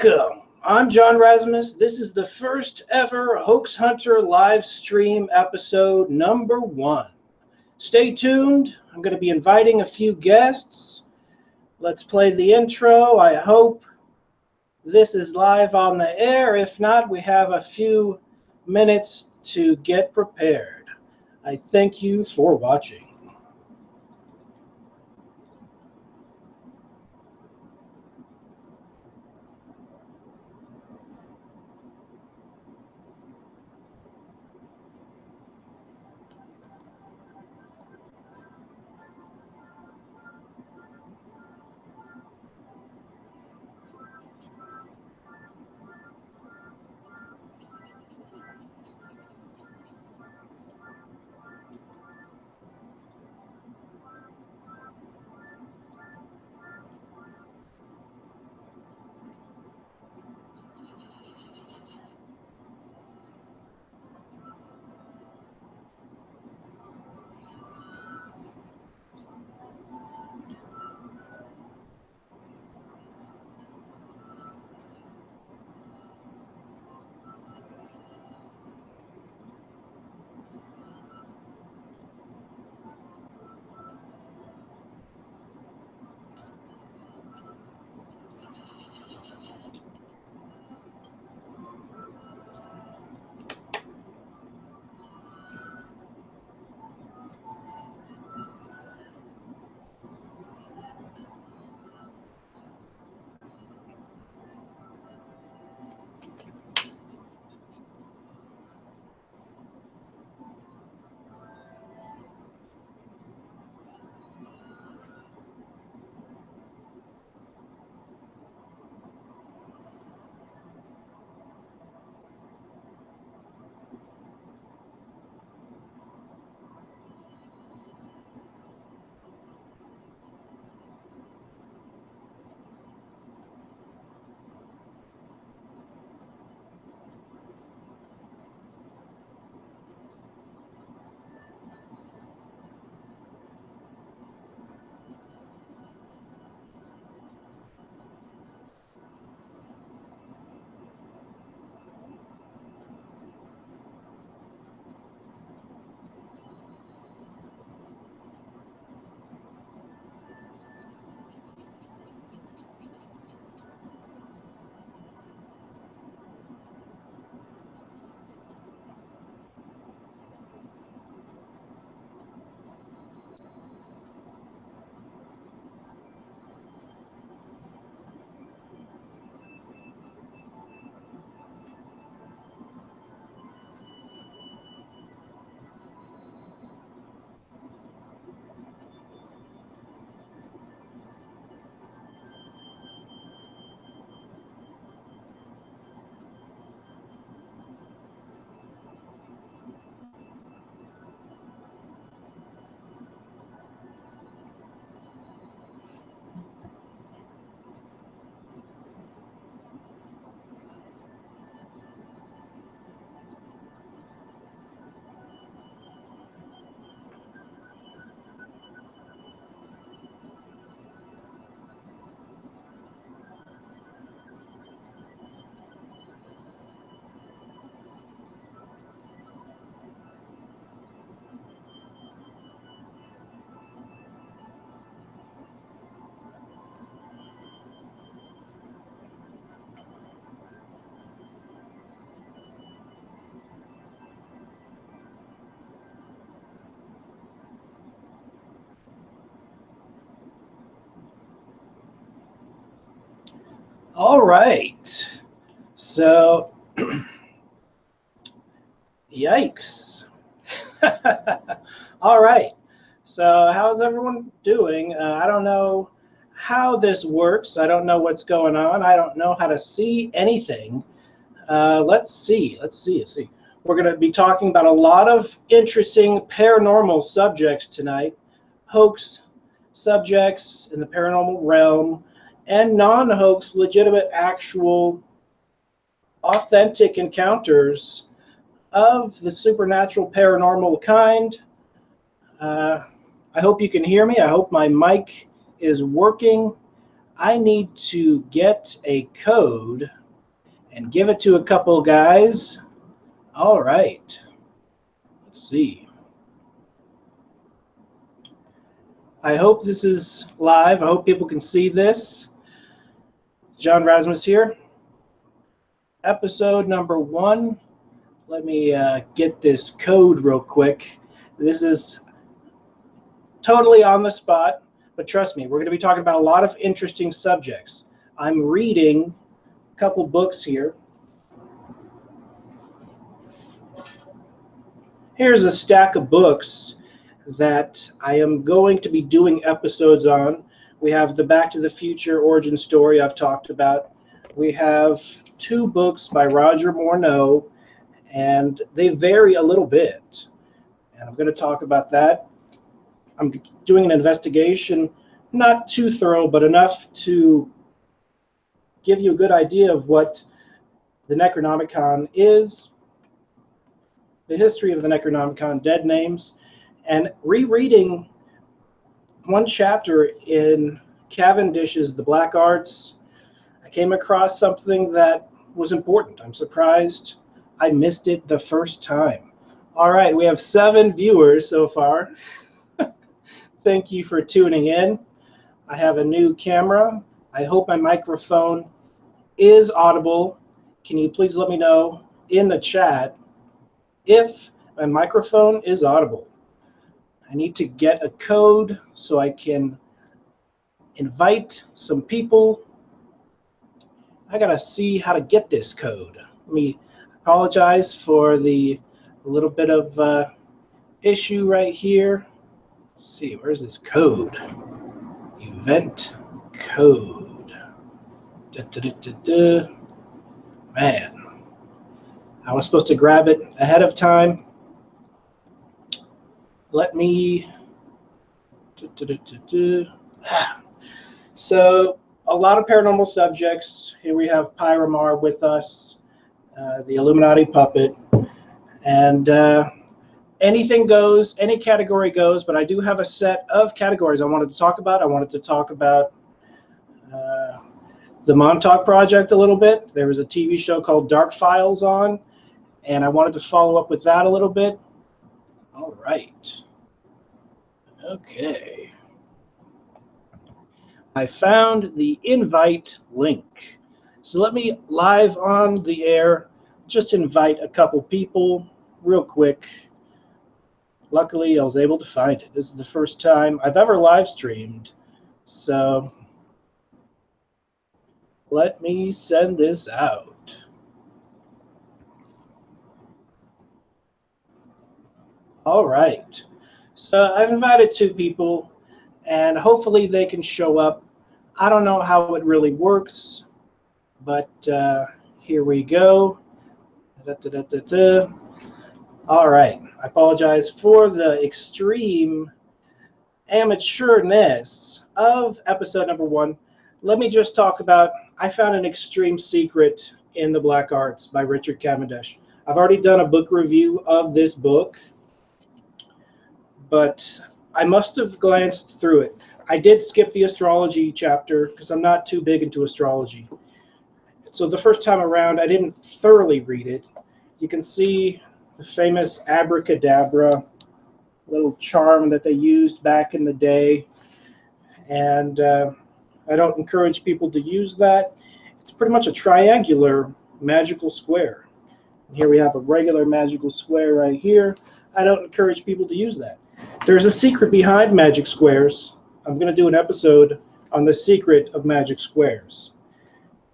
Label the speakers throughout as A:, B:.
A: Welcome. I'm John Razimus. This is the first ever Hoax Hunter live stream episode number 1. Stay tuned. I'm going to be inviting a few guests. Let's play the intro. I hope this is live on the air. If not, we have a few minutes to get prepared. I thank you for watching. All right. So, yikes. All right. So, how's everyone doing? I don't know how this works. I don't know what's going on. I don't know how to see anything. Let's see. We're going to be talking about a lot of interesting paranormal subjects tonight. Hoax subjects in the paranormal realm, and non-hoax, legitimate, actual, authentic encounters of the supernatural, paranormal kind. I hope you can hear me. I hope my mic is working. I need to get a code and give it to a couple guys. All right. Let's see. I hope this is live. I hope people can see this. John Razimus here. Episode number 1. Let me get this code real quick. This is totally on the spot, but trust me, we're going to be talking about a lot of interesting subjects. I'm reading a couple books here. Here's a stack of books that I am going to be doing episodes on. We have the Back to the Future origin story I've talked about. We have 2 books by Roger Morneau, and they vary a little bit. And I'm going to talk about that. I'm doing an investigation, not too thorough, but enough to give you a good idea of what the Necronomicon is, the history of the Necronomicon, dead names, and rereading one chapter in Cavendish's The Black Arts. I came across something that was important. I'm surprised I missed it the first time. All right, we have 7 viewers so far. Thank you for tuning in. I have a new camera. I hope my microphone is audible. Can you please let me know in the chat if my microphone is audible? I need to get a code so I can invite some people. I gotta see how to get this code. Let me apologize for the little bit of issue right here. Let's see, where's this code? Event code. Man, I was supposed to grab it ahead of time. Let me. So, a lot of paranormal subjects. Here we have Pyramar with us, the Illuminati puppet, and anything goes, any category goes, but I do have a set of categories I wanted to talk about. I wanted to talk about the Montauk Project a little bit. There was a TV show called Dark Files on, and I wanted to follow up with that a little bit. All right. Okay. I found the invite link. So let me, live on the air, just invite a couple people real quick. Luckily, I was able to find it. This is the first time I've ever live streamed. So let me send this out. All right. So I've invited 2 people, and hopefully they can show up. I don't know how it really works, but here we go. All right. I apologize for the extreme amateurness of episode number 1. Let me just talk about, I found an extreme secret in the Black Arts by Richard Cavendish. I've already done a book review of this book, but I must have glanced through it. I did skip the astrology chapter because I'm not too big into astrology. So the first time around, I didn't thoroughly read it. You can see the famous abracadabra, little charm that they used back in the day. And I don't encourage people to use that. It's pretty much a triangular magical square. And here we have a regular magical square right here. I don't encourage people to use that. There's a secret behind magic squares. I'm going to do an episode on the secret of magic squares.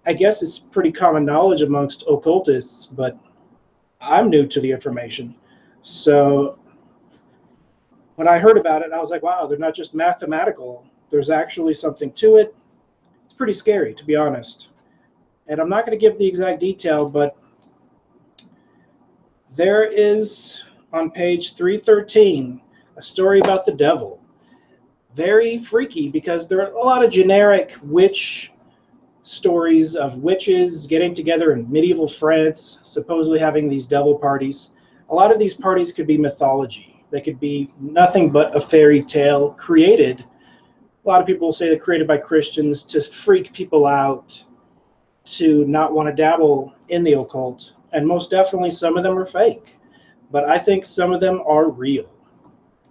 A: I guess it's pretty common knowledge amongst occultists, but I'm new to the information. So when I heard about it, I was like, wow, they're not just mathematical. There's actually something to it. It's pretty scary, to be honest. And I'm not going to give the exact detail, but there is, on page 313, a story about the devil. Very freaky, because there are a lot of generic witch stories of witches getting together in medieval France, supposedly having these devil parties. A lot of these parties could be mythology. They could be nothing but a fairy tale created A lot of people will say they're created by Christians to freak people out, to not want to dabble in the occult. And most definitely some of them are fake. But I think some of them are real.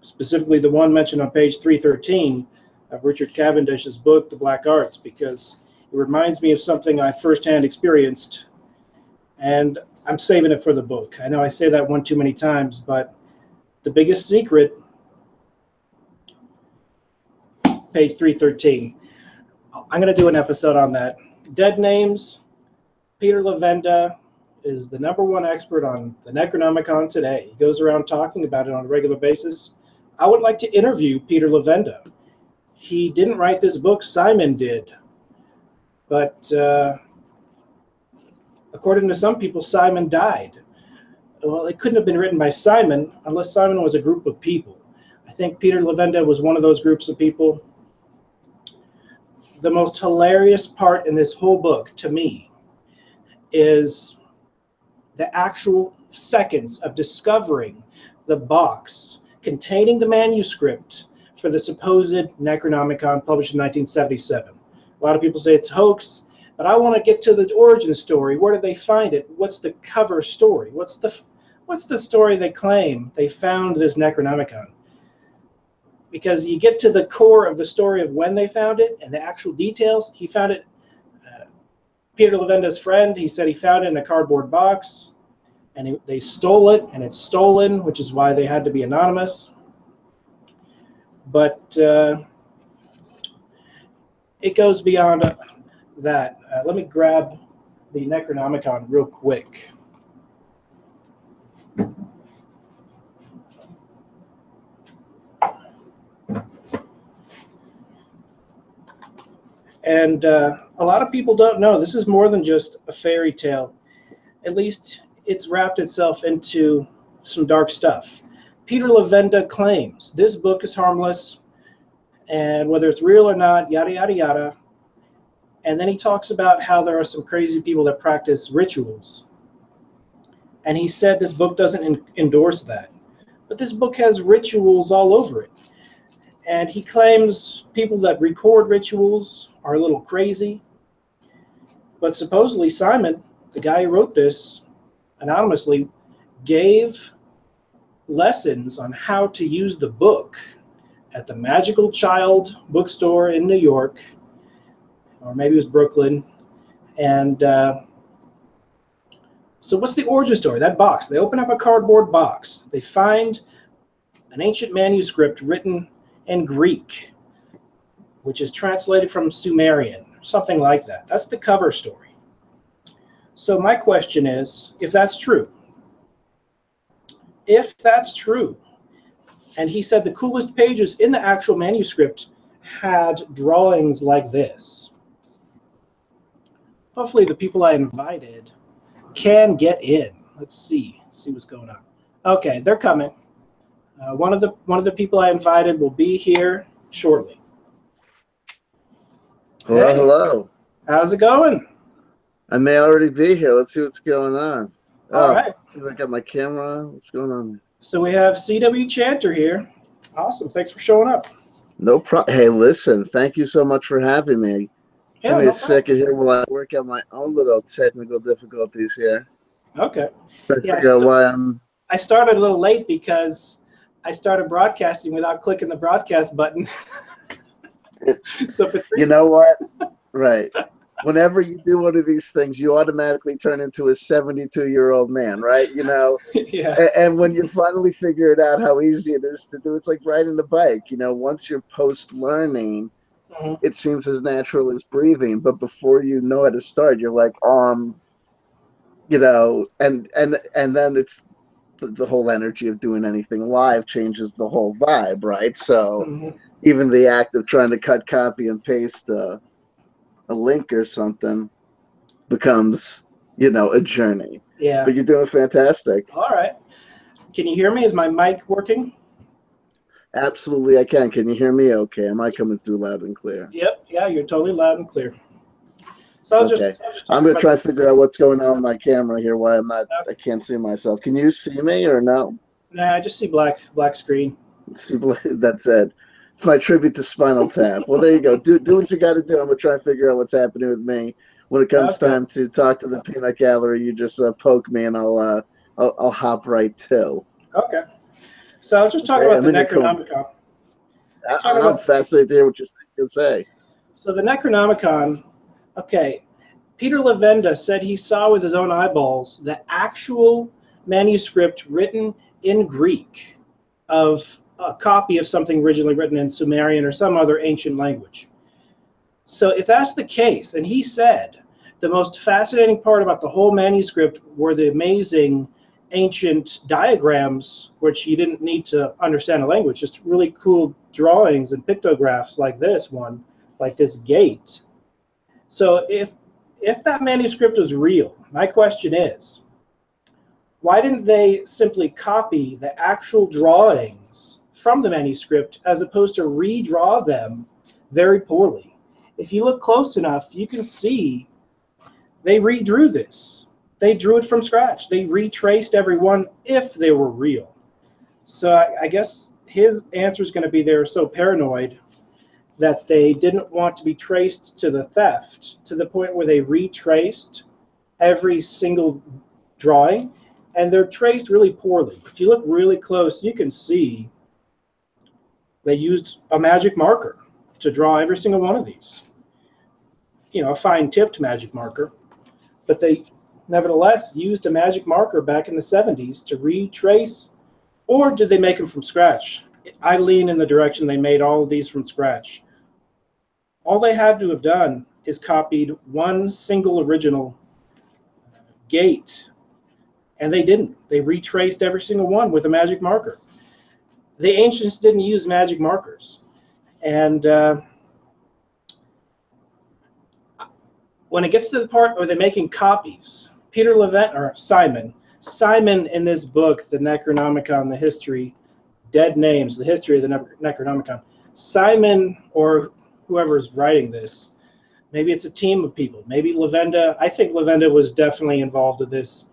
A: Specifically the one mentioned on page 313 of Richard Cavendish's book, The Black Arts, because it reminds me of something I firsthand experienced. And I'm saving it for the book. I know I say that one too many times, but the biggest secret, page 313. I'm going to do an episode on that. Dead names. Peter Levenda is the #1 expert on the Necronomicon today. He goes around talking about it on a regular basis. I would like to interview Peter Levenda. He didn't write this book, Simon did. But according to some people, Simon died. Well, it couldn't have been written by Simon unless Simon was a group of people. I think Peter Levenda was one of those groups of people. The most hilarious part in this whole book, to me, is the actual seconds of discovering the box containing the manuscript for the supposed Necronomicon published in 1977. A lot of people say it's hoax, but I want to get to the origin story. Where did they find it? What's the cover story? What's the story they claim they found this Necronomicon? Because you get to the core of the story of when they found it and the actual details. He found it, Peter Levenda's friend, he said he found it in a cardboard box, and they stole it, and it's stolen, which is why they had to be anonymous. But it goes beyond that. Let me grab the Necronomicon real quick. And a lot of people don't know this is more than just a fairy tale. At least it's wrapped itself into some dark stuff. Peter Levenda claims this book is harmless, and whether it's real or not, yada, yada, yada. And then he talks about how there are some crazy people that practice rituals. And he said this book doesn't endorse that. But this book has rituals all over it. And he claims people that record rituals are a little crazy. But supposedly Simon, the guy who wrote this anonymously, gave lessons on how to use the book at the Magical Child bookstore in New York, or maybe it was Brooklyn. And so what's the origin story? That box. They open up a cardboard box. They find an ancient manuscript written in Greek, which is translated from Sumerian, something like that. That's the cover story. So my question is, if that's true, and he said the coolest pages in the actual manuscript had drawings like this. Hopefully the people I invited can get in. Let's see what's going on. Okay, they're coming. One of the people I invited will be here shortly.
B: Hello,
A: Hey,
B: hello.
A: how's it going?
B: I may already be here. Let's see what's going on.
A: All right.
B: See if I got my camera on. What's going on?
A: So we have C.W. Chanter here. Awesome. Thanks for showing up.
B: No problem. Hey, listen, thank you so much for having me.
A: Yeah,
B: Give me
A: no
B: a second here while I work out my own little technical difficulties here.
A: Okay.
B: Trying to
A: Yeah,
B: figure out why I'm...
A: I started a little late because I started broadcasting without clicking the broadcast button. So for
B: You know what? Right. Whenever you do one of these things, you automatically turn into a 72-year-old man, right? You know?
A: yeah.
B: And when you finally figure it out how easy it is to do, it's like riding a bike. You know, once you're post-learning, it seems as natural as breathing. But before you know how to start, you're like, you know, and then it's the whole energy of doing anything live changes the whole vibe, right? So even the act of trying to cut, copy, and paste a link or something becomes, you know, a journey.
A: Yeah.
B: But you're doing fantastic.
A: All right. Can you hear me? Is my mic working?
B: Absolutely, I can. Can you hear me okay? Am I coming through loud and clear?
A: Yep. Yeah, you're totally loud and clear. So I was
B: Okay.
A: just
B: I'm going to try to figure out what's going on with my camera here, why I can't see myself. Can you see me or no?
A: Nah, I just see black screen.
B: See, that's it. It's my tribute to Spinal Tap. Well, there you go. Do what you got to do. I'm gonna try and figure out what's happening with me. When it comes time to talk to the Peanut Gallery, you just poke me, and I'll hop right to.
A: Okay. So I was just talking about the Necronomicon.
B: I'm fascinated to hear what you're going to say.
A: So the Necronomicon, okay, Peter Levenda said he saw with his own eyeballs the actual manuscript written in Greek of a copy of something originally written in Sumerian or some other ancient language. So if that's the case, and he said the most fascinating part about the whole manuscript were the amazing ancient diagrams, which you didn't need to understand a language, just really cool drawings and pictographs like this one, like this gate. So if that manuscript was real, my question is, why didn't they simply copy the actual drawings from the manuscript as opposed to redraw them very poorly? If you look close enough, you can see they redrew this. They drew it from scratch. They retraced everyone if they were real. So I guess his answer is going to be they were so paranoid that they didn't want to be traced to the theft to the point where they retraced every single drawing, and they're traced really poorly. If you look really close, you can see they used a magic marker to draw every single one of these. You know, a fine-tipped magic marker, but they nevertheless used a magic marker back in the 70s to retrace, or did they make them from scratch? I lean in the direction they made all of these from scratch. All they had to have done is copied one single original gate, and they didn't. They retraced every single one with a magic marker. The ancients didn't use magic markers, and when it gets to the part where they're making copies, Peter Levent, or Simon in this book, the Necronomicon, the history, dead names, the history of the Necronomicon, Simon, or whoever's writing this, maybe it's a team of people, maybe Levenda, I think Levenda was definitely involved in this.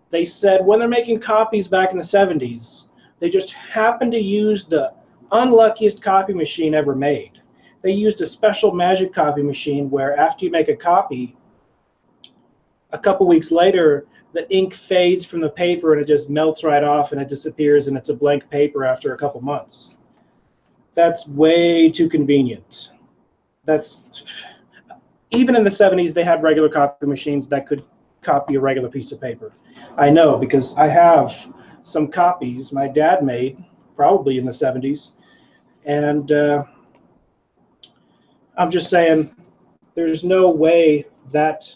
A: They said when they're making copies back in the 70s, they just happened to use the unluckiest copy machine ever made. They used a special magic copy machine where after you make a copy, a couple weeks later, the ink fades from the paper and it just melts right off and it disappears and it's a blank paper after a couple months. That's way too convenient. Even in the 70s, they had regular copy machines that could copy a regular piece of paper. I know because I have some copies my dad made, probably in the 70s, and I'm just saying there's no way that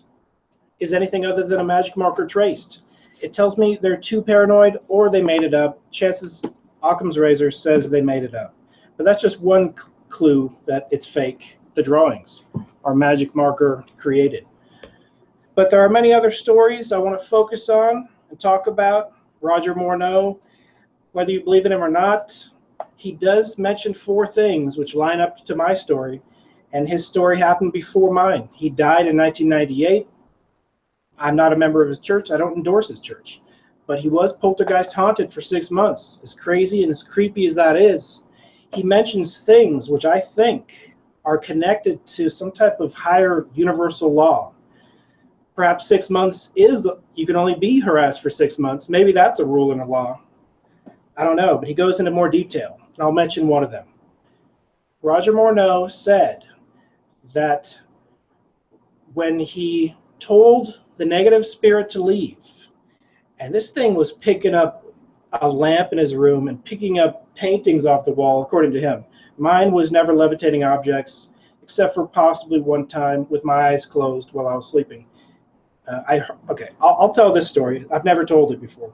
A: is anything other than a magic marker traced. It tells me they're too paranoid or they made it up. Chances, Occam's razor says they made it up. But that's just one clue that it's fake. The drawings are magic marker created. But there are many other stories I want to focus on and talk about. Roger Morneau, whether you believe in him or not, he does mention 4 things which line up to my story. And his story happened before mine. He died in 1998. I'm not a member of his church. I don't endorse his church. But he was poltergeist haunted for 6 months. As crazy and as creepy as that is, he mentions things which I think are connected to some type of higher universal law. Perhaps 6 months is, you can only be harassed for 6 months. Maybe that's a rule in the law. I don't know, but he goes into more detail, and I'll mention one of them. Roger Morneau said that when he told the negative spirit to leave, and this thing was picking up a lamp in his room and picking up paintings off the wall, according to him. Mine was never levitating objects, except for possibly one time with my eyes closed while I was sleeping. I'll tell this story. I've never told it before.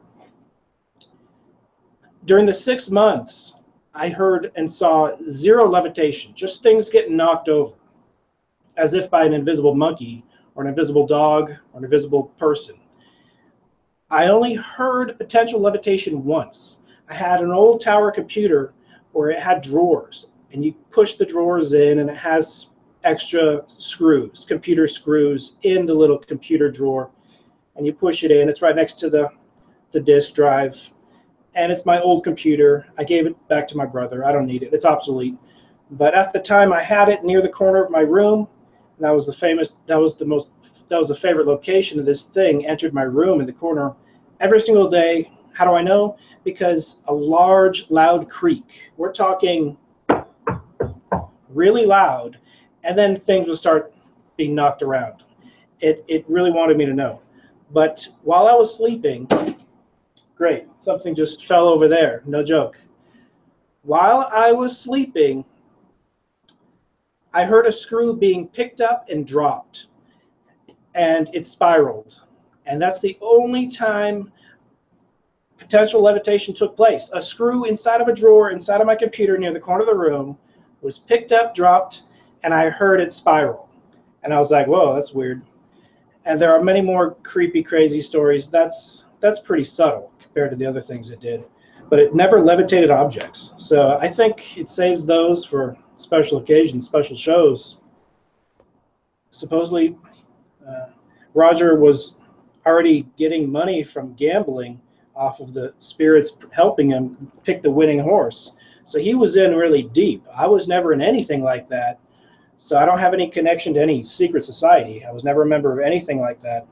A: During the 6 months, I heard and saw 0 levitation, just things getting knocked over, as if by an invisible monkey or an invisible dog or an invisible person. I only heard potential levitation once. I had an old tower computer where it had drawers, and you push the drawers in, and it has extra screws, computer screws in the little computer drawer, and you push it in. It's right next to the disk drive, and it's my old computer. I gave it back to my brother. I don't need it. It's obsolete. But at the time, I had it near the corner of my room. And that was the favorite location of this thing. Entered my room in the corner every single day. How do I know? Because a large, loud creak. We're talking really loud, and then things would start being knocked around. It really wanted me to know. But while I was sleeping, great, something just fell over there, no joke. While I was sleeping, I heard a screw being picked up and dropped, and it spiraled. And that's the only time potential levitation took place. A screw inside of a drawer inside of my computer near the corner of the room was picked up, dropped, and I heard it spiral. And I was like, whoa, that's weird. And there are many more creepy, crazy stories. That's pretty subtle compared to the other things it did. But it never levitated objects. So I think it saves those for special occasions, special shows. Supposedly, Roger was already getting money from gambling off of the spirits helping him pick the winning horse. So he was in really deep. I was never in anything like that. So I don't have any connection to any secret society. I was never a member of anything like that.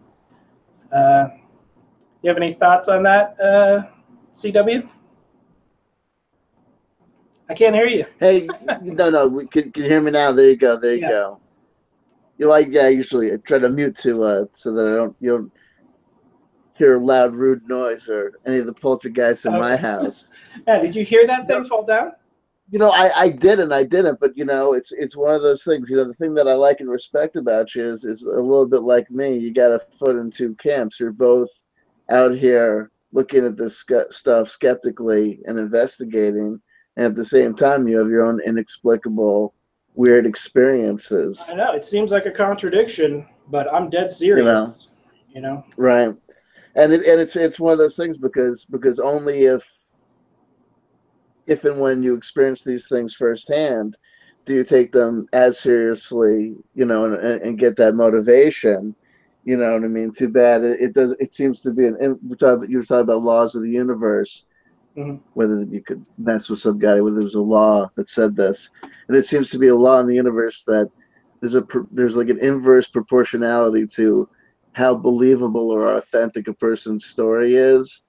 A: You have any thoughts on that, CW? I can't hear you.
B: Hey, no, can you hear me now? There you go. There you go. You know, I usually try to mute to so that you don't hear loud, rude noise or any of the poltergeists in my house.
A: Yeah, did you hear that thing fall down?
B: You know, I didn't, but you know, it's one of those things. You know, the thing that I like and respect about you is a little bit like me. You got a foot in two camps. You're both out here looking at this stuff skeptically and investigating, and at the same time, you have your own inexplicable, weird experiences.
A: I know it seems like a contradiction, but I'm dead serious. You know,
B: right? And it's one of those things because only if and when you experience these things firsthand, do you take them as seriously, you know, and get that motivation. You know what I mean? Too bad it does. It seems to be you were talking about laws of the universe. Mm-hmm. Whether you could mess with some guy, whether there's a law that said this, and it seems to be a law in the universe that there's like an inverse proportionality to how believable or authentic a person's story is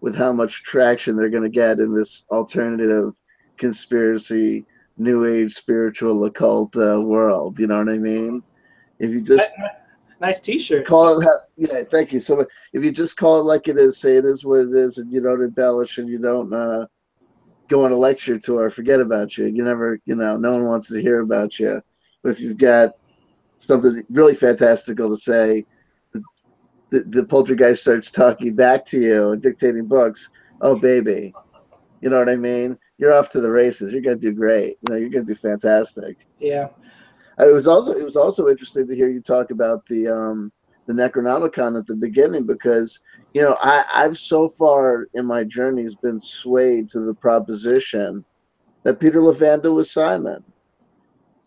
B: with how much traction they're going to get in this alternative conspiracy, new age, spiritual, occult world. You know what I mean? If you just
A: nice T-shirt.
B: Call it, thank you. So if you just call it like it is, say it is what it is, and you don't embellish and you don't go on a lecture tour, forget about you. You never, no one wants to hear about you. But if you've got something really fantastical to say, the poltergeist starts talking back to you and dictating books. Oh, baby. You know what I mean? You're off to the races. You're going to do great. You know, you're going to do fantastic.
A: Yeah.
B: It was also interesting to hear you talk about the Necronomicon at the beginning because, you know, I've so far in my journeys been swayed to the proposition that Peter Lavanda was Simon.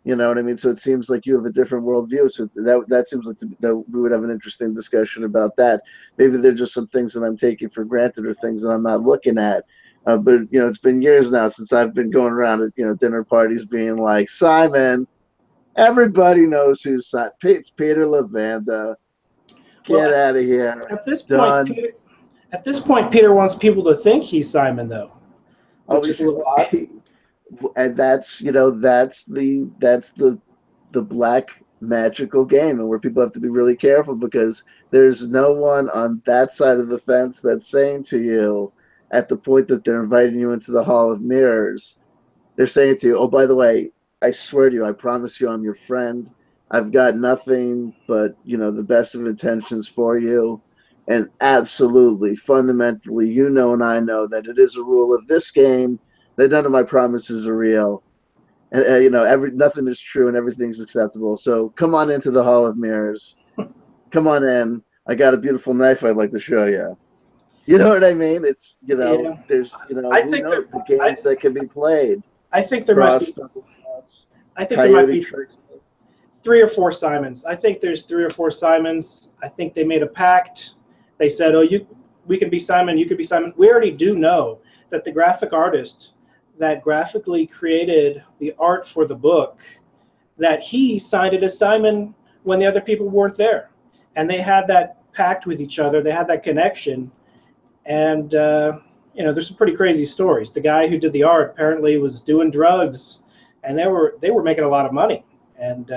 B: You know what I mean? So it seems like you have a different worldview. So that seems like that we would have an interesting discussion about that. Maybe they're just some things that I'm taking for granted or things that I'm not looking at. But, you know, it's been years now since I've been going around at, you know, dinner parties being like, Simon, everybody knows who's Simon. It's Peter Lavanda. Get out of here.
A: At this point, Peter wants people to think he's Simon, though. Which is a little odd.
B: And that's, you know, that's the black magical game, and where people have to be really careful because there's no one on that side of the fence that's saying to you at the point that they're inviting you into the Hall of Mirrors, they're saying to you, oh, by the way, I swear to you, I promise you I'm your friend. I've got nothing but, you know, the best of intentions for you. And absolutely, fundamentally, you know and I know that it is a rule of this game that none of my promises are real, and you know, nothing is true and everything's acceptable. So come on into the Hall of Mirrors. Come on in. I got a beautiful knife I'd like to show you. You know what I mean? It's, you know, there's, you know,
A: I think
B: the games that can be played.
A: I think there might be. I think there might be 3 or 4 Simons. I think there's 3 or 4 Simons. I think they made a pact. They said, "Oh, we can be Simon. You could be Simon." We already do know that the graphic artist that graphically created the art for the book, that he signed it as Simon when the other people weren't there. And they had that pact with each other. They had that connection. And, there's some pretty crazy stories. The guy who did the art apparently was doing drugs, and they were making a lot of money. And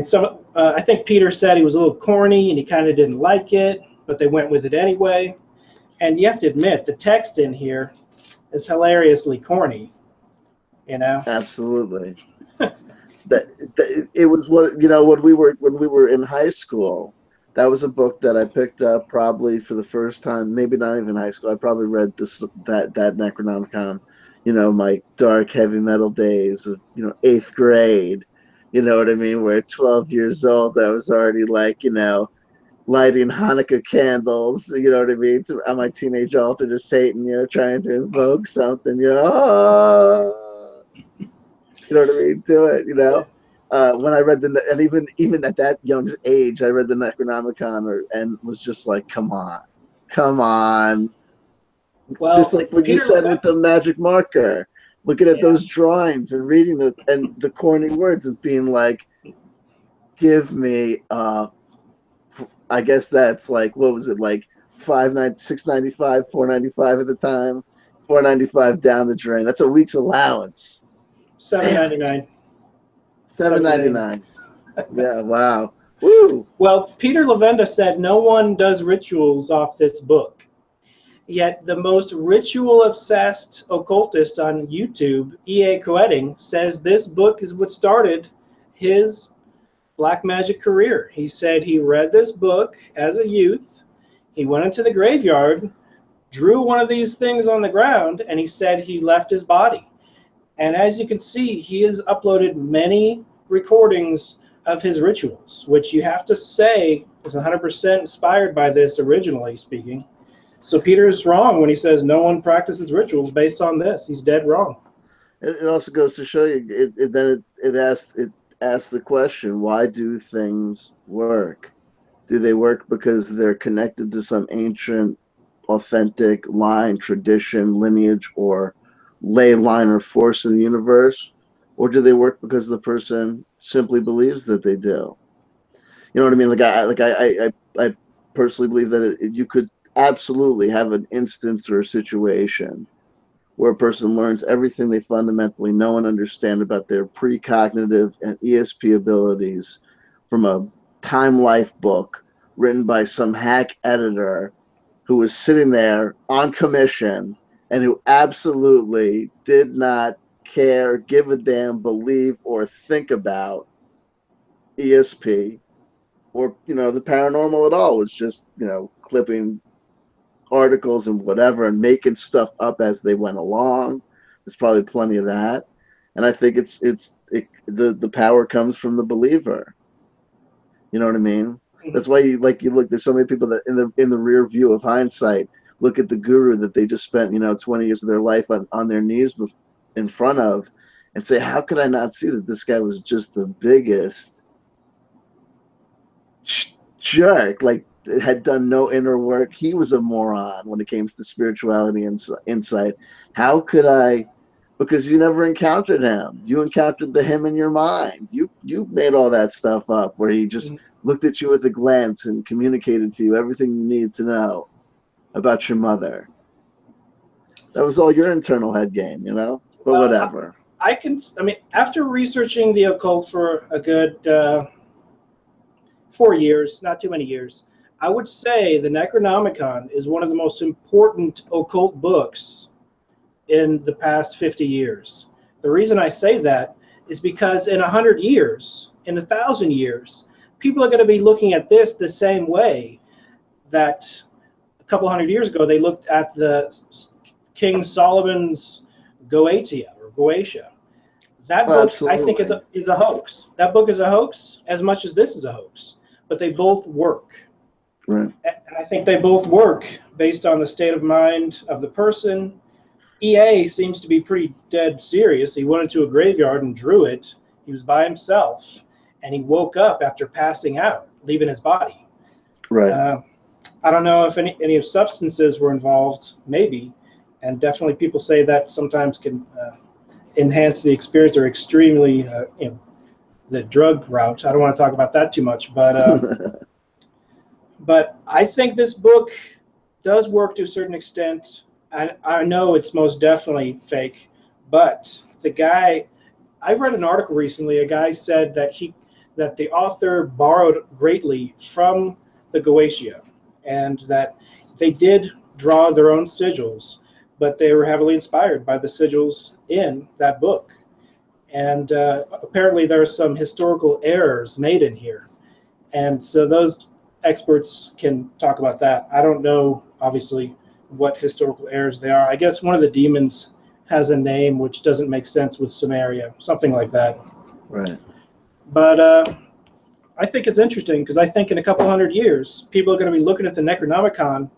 A: some, I think Peter said he was a little corny and he kind of didn't like it, but they went with it anyway. And you have to admit, the text in here is hilariously corny,
B: Absolutely. It was when we were in high school. That was a book that I picked up probably for the first time, maybe not even high school. I probably read that Necronomicon, my dark heavy metal days of 8th grade. You know what I mean? Where at 12 years old, I was already like, lighting Hanukkah candles, you know what I mean, on my teenage altar to Satan, trying to invoke something, you know what I mean, do it, when I read and even at that young age, I read the Necronomicon and was just like, come on.
A: Well,
B: just like what Peter, you said with the magic marker, looking at those drawings and reading it and the corny words of being like, give me I guess that's like, what was it, like $6.95, $4.95 at the time, $4.95 down the drain. That's a week's allowance.
A: $7.99.
B: $7.99. Yeah, wow. Woo.
A: Well, Peter Levenda said no one does rituals off this book. Yet the most ritual-obsessed occultist on YouTube, E.A. Coetting, says this book is what started his black magic career. He said he read this book as a youth. He went into the graveyard, drew one of these things on the ground, and he said he left his body. And as you can see, he has uploaded many recordings of his rituals, which you have to say is 100% inspired by this, originally speaking. So Peter's wrong when he says no one practices rituals based on this. He's dead wrong.
B: It also goes to show you, it asks the question, why do things work? Do they work because they're connected to some ancient, authentic line, tradition, lineage, or ley line or force in the universe? Or do they work because the person simply believes that they do? You know what I mean? I personally believe that you could absolutely have an instance or a situation where a person learns everything they fundamentally know and understand about their precognitive and ESP abilities from a Time Life book written by some hack editor who was sitting there on commission and who absolutely did not care, give a damn, believe, or think about ESP or, the paranormal at all. Was just, clipping articles and whatever and making stuff up as they went along. There's probably plenty of that. And I think the power comes from the believer. You know what I mean? That's why you look, there's so many people that in the rear view of hindsight look at the guru that they just spent 20 years of their life on their knees in front of and say, how could I not see that this guy was just the biggest jerk, like had done no inner work. He was a moron when it came to spirituality and insight. How could I? Because you never encountered him. You encountered him in your mind. You made all that stuff up where he just looked at you with a glance and communicated to you everything you needed to know about your mother. That was all your internal head game, But whatever.
A: After researching the occult for a good 4 years, not too many years, I would say the Necronomicon is one of the most important occult books in the past 50 years. The reason I say that is because in 100 years, in 1,000 years, people are going to be looking at this the same way that a couple hundred years ago they looked at the King Solomon's Goetia or Goetia. That book, I think, is a hoax. That book is a hoax as much as this is a hoax. But they both work.
B: Right.
A: And I think they both work based on the state of mind of the person. EA seems to be pretty dead serious. He went into a graveyard and drew it. He was by himself, and he woke up after passing out, leaving his body.
B: Right.
A: I don't know if any of substances were involved, maybe, and definitely people say that sometimes can enhance the experience or extremely, the drug route. I don't want to talk about that too much, but I think this book does work to a certain extent. I know it's most definitely fake, but the guy, I read an article recently. A guy said that the author borrowed greatly from the Goetia, and that they did draw their own sigils, but they were heavily inspired by the sigils in that book. And apparently there are some historical errors made in here, and so those experts can talk about that. I don't know, obviously, what historical errors they are. I guess one of the demons has a name which doesn't make sense with Samaria, something like that.
B: Right.
A: But I think it's interesting because I think in a couple hundred years, people are going to be looking at the Necronomicon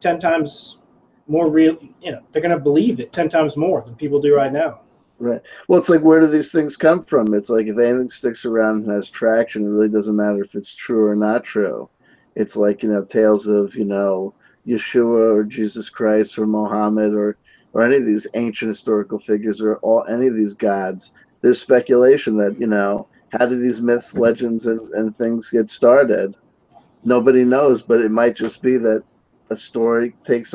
A: 10 times more real. They're going to believe it 10 times more than people do right now.
B: Right. Well, it's like, where do these things come from? It's like, if anything sticks around and has traction, it really doesn't matter if it's true or not true. It's like, tales of, Yeshua or Jesus Christ or Mohammed or any of these ancient historical figures or any of these gods. There's speculation that, how did these myths, legends, and things get started? Nobody knows, but it might just be that a story takes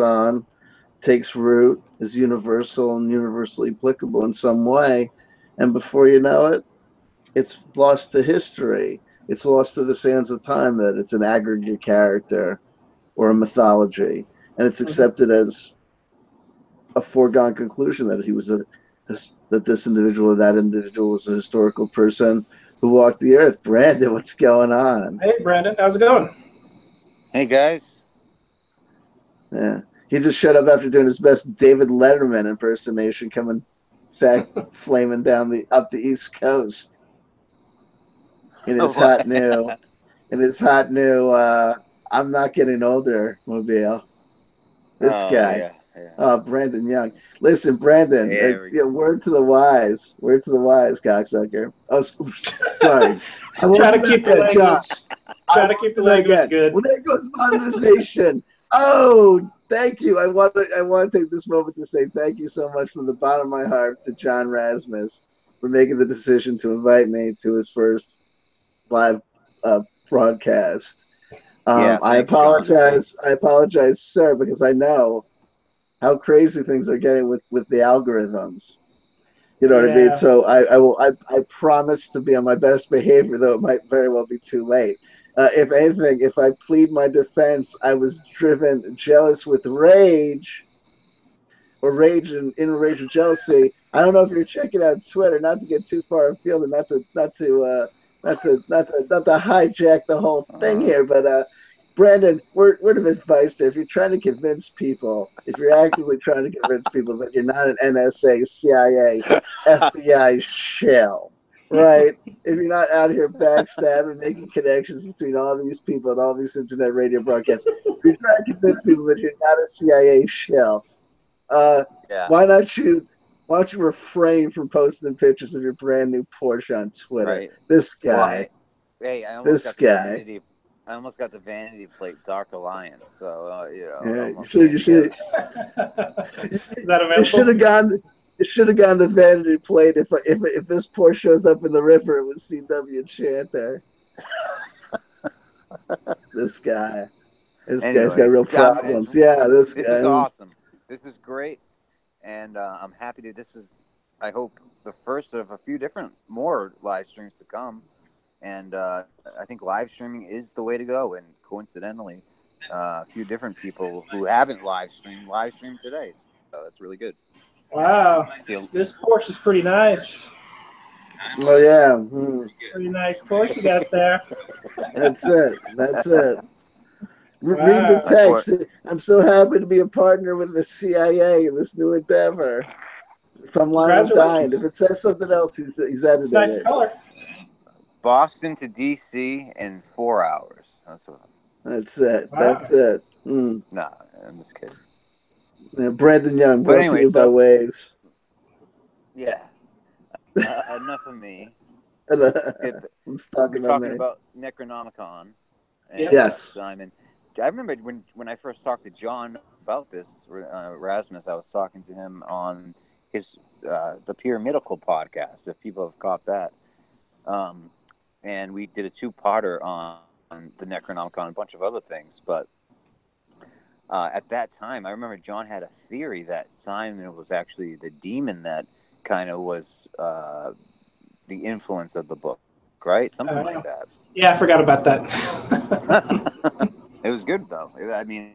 B: root, is universal and universally applicable in some way, and before you know it, it's lost to history. It's lost to the sands of time that it's an aggregate character or a mythology, and it's accepted as a foregone conclusion that that this individual or that individual was a historical person who walked the earth. Brandon, what's going on?
A: Hey, Brandon, how's it going?
C: Hey, guys.
B: Yeah. He just showed up after doing his best David Letterman impersonation, coming back flaming down up the East Coast in his hot new I'm Not Getting Older mobile. This guy. Yeah. Brandon Young. Listen, Brandon, word to the wise, cocksucker. Oh, sorry.
A: Try to keep the language good.
B: Well, there goes monetization. Oh, thank you. I want to take this moment to say thank you so much from the bottom of my heart to John Razimus for making the decision to invite me to his first live broadcast. I apologize. I apologize, sir, because I know how crazy things are getting with the algorithms. You know what I mean? So I promise to be on my best behavior, though it might very well be too late. If anything, if I plead my defense, I was driven jealous with rage, or rage and rage with jealousy. I don't know if you're checking out Twitter, not to get too far afield and not to hijack the whole thing here, but Brandon, word of advice there. If you're trying to convince people, if you're actively trying to convince people that you're not an NSA, CIA, FBI shell, right? If you're not out here backstabbing, making connections between all these people and all these internet radio broadcasts, if you're trying to convince people that you're not a CIA shell, why don't you refrain from posting pictures of your brand new Porsche on Twitter?
C: Right.
B: This guy.
C: Well, I almost got the vanity plate Dark Alliance, so
B: you should. Is
A: that available?
B: It should have gone the vanity plate if this Porsche shows up in the river. It was C.W. Chanter. This guy's got real problems. This guy.
C: This is awesome. This is great, and I'm happy to. This is, I hope, the first of a few more live streams to come. And I think live streaming is the way to go. And coincidentally, a few different people who haven't live streamed today. So that's really good.
A: Wow. This Porsche is pretty nice.
B: Oh, yeah.
A: Pretty nice Porsche you got there.
B: That's it. Read the text. I'm so happy to be a partner with the CIA in this new endeavor. If I'm lying, I'm dying. If it says something else, he's edited it.
A: Nice color.
C: Boston to DC in 4 hours.
B: That's it.
A: Wow.
B: That's it.
C: Nah, I'm just kidding.
B: Yeah, Brandon Young, brought to you by Waves.
C: Yeah. Enough of me.
B: We're
C: talking about Necronomicon. And,
B: yes.
C: Simon. I remember when I first talked to John about this, Rasmus. I was talking to him on his the Pyramidical podcast, if people have caught that. And we did a two-parter on the Necronomicon and a bunch of other things. But at that time, I remember John had a theory that Simon was actually the demon that kind of was the influence of the book, right? Something like that.
A: Yeah, I forgot about that.
C: It was good, though. I mean,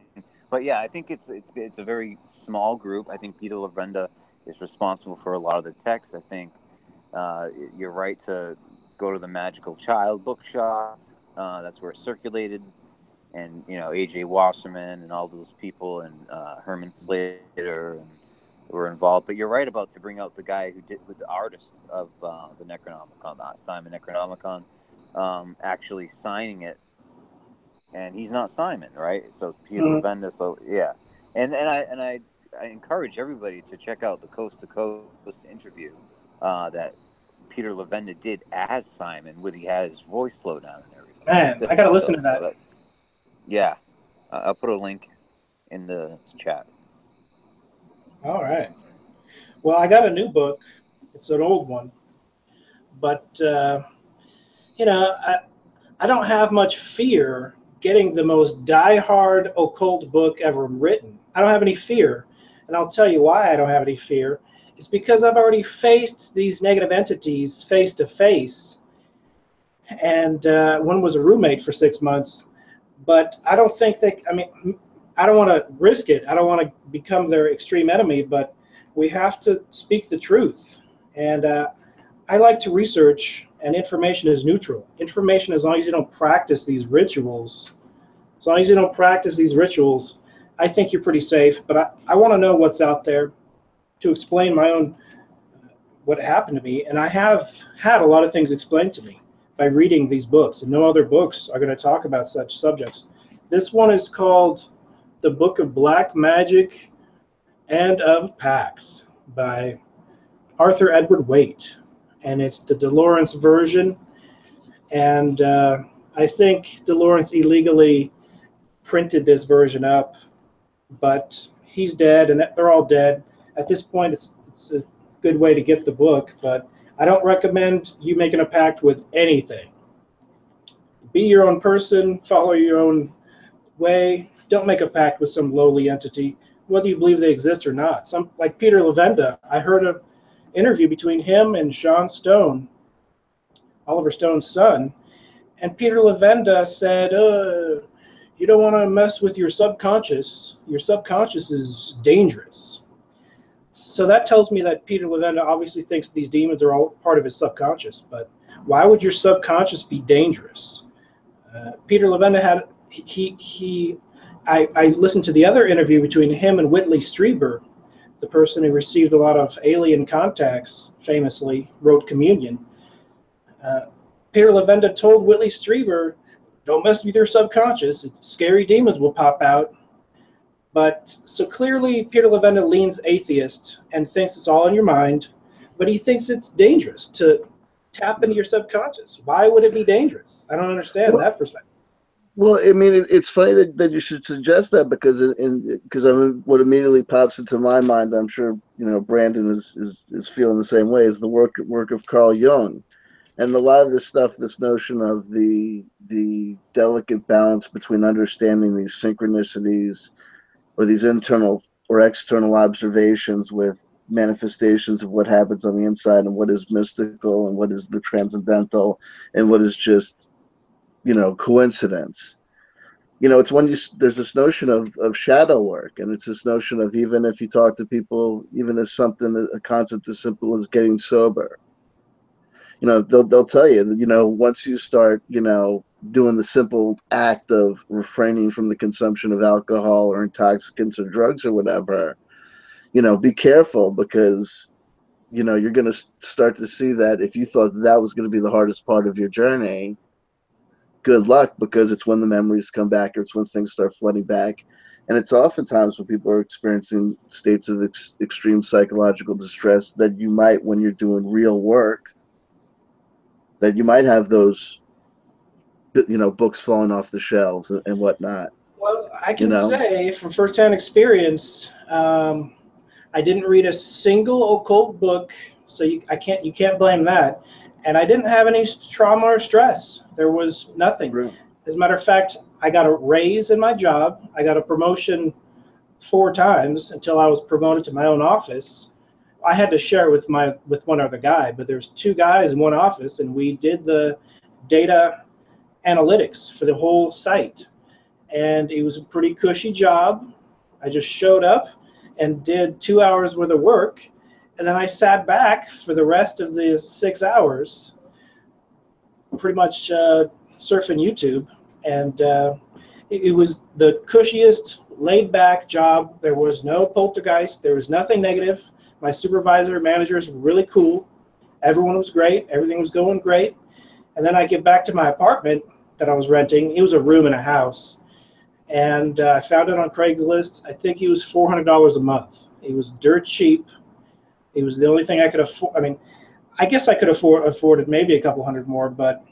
C: but yeah, I think it's a very small group. I think Peter Lavenda is responsible for a lot of the text. I think you're right to go to the Magical Child bookshop. That's where it circulated. And, you know, A.J. Wasserman and all those people and Herman Slater were involved. But you're right about to bring out the guy who did with the artist of the Necronomicon, Simon Necronomicon, actually signing it. And he's not Simon, right? So it's Peter Lavenda. So, yeah. And I encourage everybody to check out the Coast to Coast interview that Peter Lavenda did as Simon, where he had his voice slow down and everything.
A: Man, I got to listen to that.
C: Yeah, I'll put a link in the chat.
A: All right. Well, I got a new book. It's an old one. But, you know, I don't have much fear getting the most die-hard occult book ever written. I don't have any fear. And I'll tell you why I don't have any fear. It's because I've already faced these negative entities face-to-face. And one was a roommate for 6 months. But I don't think that, I mean, I don't want to risk it. I don't want to become their extreme enemy, but we have to speak the truth. And I like to research, and information is neutral. Information, as long as you don't practice these rituals, I think you're pretty safe. But I want to know what's out there to explain my own, what happened to me. And I have had a lot of things explained to me by reading these books, and no other books are going to talk about such subjects. This one is called The Book of Black Magic and of Pax by Arthur Edward Waite, and it's the DeLawrence version. And I think DeLawrence illegally printed this version up, but he's dead, and they're all dead. At this point, it's a good way to get the book, but I don't recommend you making a pact with anything. Be your own person, follow your own way. Don't make a pact with some lowly entity, whether you believe they exist or not. Some, like Peter Lavenda, I heard an interview between him and Sean Stone, Oliver Stone's son, and Peter Lavenda said, you don't want to mess with your subconscious. Your subconscious is dangerous. So that tells me that Peter Lavenda obviously thinks these demons are all part of his subconscious. But why would your subconscious be dangerous? Peter Lavenda had I listened to the other interview between him and Whitley Strieber, the person who received a lot of alien contacts, famously wrote Communion. Peter Lavenda told Whitley Strieber, "Don't mess with your subconscious. Scary demons will pop out." But so clearly Peter Lavenda leans atheist and thinks it's all in your mind, but he thinks it's dangerous to tap into your subconscious. Why would it be dangerous? I don't understand that perspective.
B: Well, I mean, it's funny that you should suggest that, because what immediately pops into my mind, I'm sure Brandon is feeling the same way, is the work of Carl Jung, and a lot of this stuff, this notion of the delicate balance between understanding these synchronicities or these internal or external observations with manifestations of what happens on the inside, and what is mystical and what is the transcendental and what is just coincidence. It's when there's this notion of shadow work, and it's this notion of, even if you talk to people, even as a concept as simple as getting sober, they'll tell you that, once you start, doing the simple act of refraining from the consumption of alcohol or intoxicants or drugs or whatever, be careful, because, you're going to start to see that if you thought that was going to be the hardest part of your journey, good luck, because it's when the memories come back, or it's when things start flooding back. And it's oftentimes when people are experiencing states of extreme psychological distress that you might, when you're doing real work, that you might have those books falling off the shelves and whatnot.
A: Well, I can say from firsthand experience, I didn't read a single occult book, so you can't blame that. And I didn't have any trauma or stress. There was nothing.
B: Right.
A: As a matter of fact, I got a raise in my job. I got a promotion 4 times until I was promoted to my own office. I had to share with one other guy, but there's 2 guys in one office, and we did the data analytics for the whole site. And it was a pretty cushy job. I just showed up and did 2 hours worth of work, and then I sat back for the rest of the 6 hours, pretty much surfing YouTube. And it was the cushiest, laid-back job. There was no poltergeist. There was nothing negative. My supervisor, managers were really cool. Everyone was great. Everything was going great. And then I get back to my apartment that I was renting. It was a room in a house. And I found it on Craigslist. I think it was $400 a month. It was dirt cheap. It was the only thing I could afford. I mean, I guess I could afforded maybe a couple hundred more, but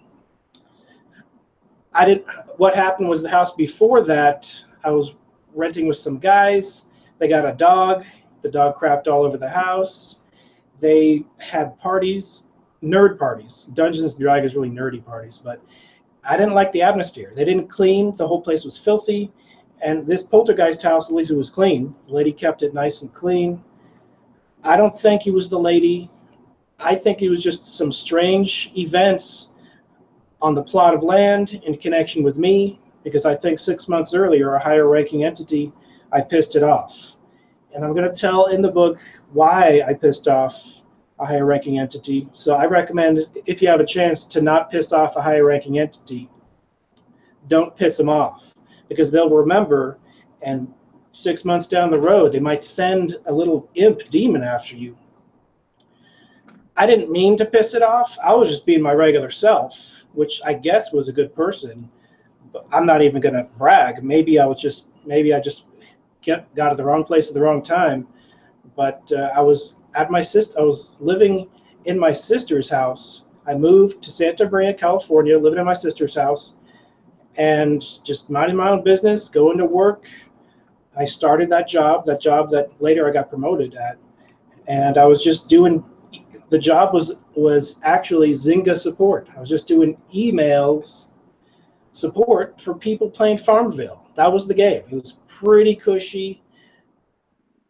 A: I didn't. What happened was the house before that, I was renting with some guys. They got a dog. The dog crapped all over the house. They had parties, nerd parties. Dungeons & Dragons really nerdy parties, but I didn't like the atmosphere. They didn't clean. The whole place was filthy. And this poltergeist house, at least it was clean. The lady kept it nice and clean. I don't think it was the lady. I think it was just some strange events on the plot of land in connection with me, because I think 6 months earlier, a higher ranking entity, I pissed it off. And I'm going to tell in the book why I pissed off a higher ranking entity. So I recommend, if you have a chance to not piss off a higher ranking entity, don't piss them off, because they'll remember, and 6 months down the road, they might send a little imp demon after you. I didn't mean to piss it off. I was just being my regular self, which I guess was a good person. But I'm not even going to brag. Maybe I just got to the wrong place at the wrong time. But I was living in my sister's house. I moved to Santa Maria, California, living in my sister's house, and just minding my own business, going to work. I started that job that later I got promoted at, and I was just doing. The job was actually Zynga support. I was just doing emails support for people playing Farmville. That was the game. It was pretty cushy.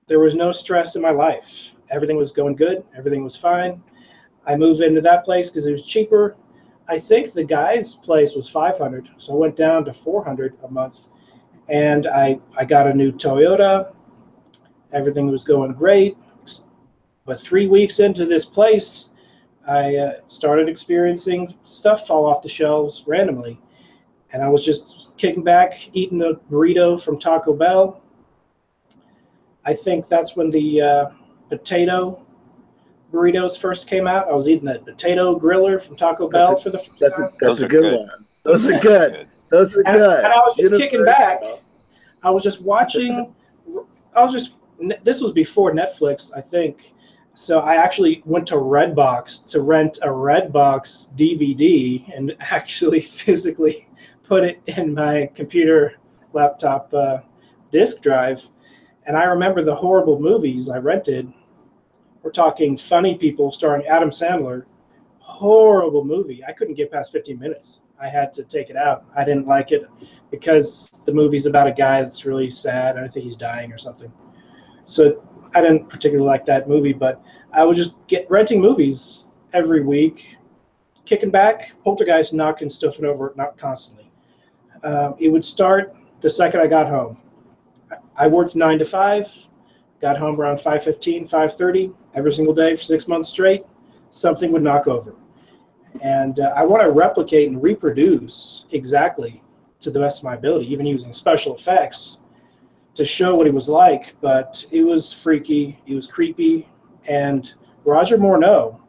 A: There was no stress in my life. Everything was going good. Everything was fine. I moved into that place because it was cheaper. I think the guy's place was $500, so I went down to $400 a month. And I got a new Toyota. Everything was going great. But 3 weeks into this place, I started experiencing stuff fall off the shelves randomly. And I was just kicking back, eating a burrito from Taco Bell. I think that's when the potato burritos first came out. I was eating that potato griller from Taco Bell for the first time.
B: That's a good one. Those are good. Those are good.
A: And I was just kicking back. I was just watching. This was before Netflix, I think. So I actually went to Redbox to rent a Redbox DVD and actually physically put it in my computer laptop disk drive. And I remember the horrible movies I rented. We're talking Funny People starring Adam Sandler. Horrible movie. I couldn't get past 15 minutes. I had to take it out. I didn't like it because the movie's about a guy that's really sad, and I think he's dying or something. So I didn't particularly like that movie, but I would just renting movies every week, kicking back, Poltergeist, knocking stuff over, not constantly. It would start the second I got home. I worked 9 to 5, got home around 5:15, 5:30, every single day for 6 months straight. Something would knock over. And I want to replicate and reproduce exactly to the best of my ability, even using special effects to show what it was like, but it was freaky, it was creepy, and Roger Morneau,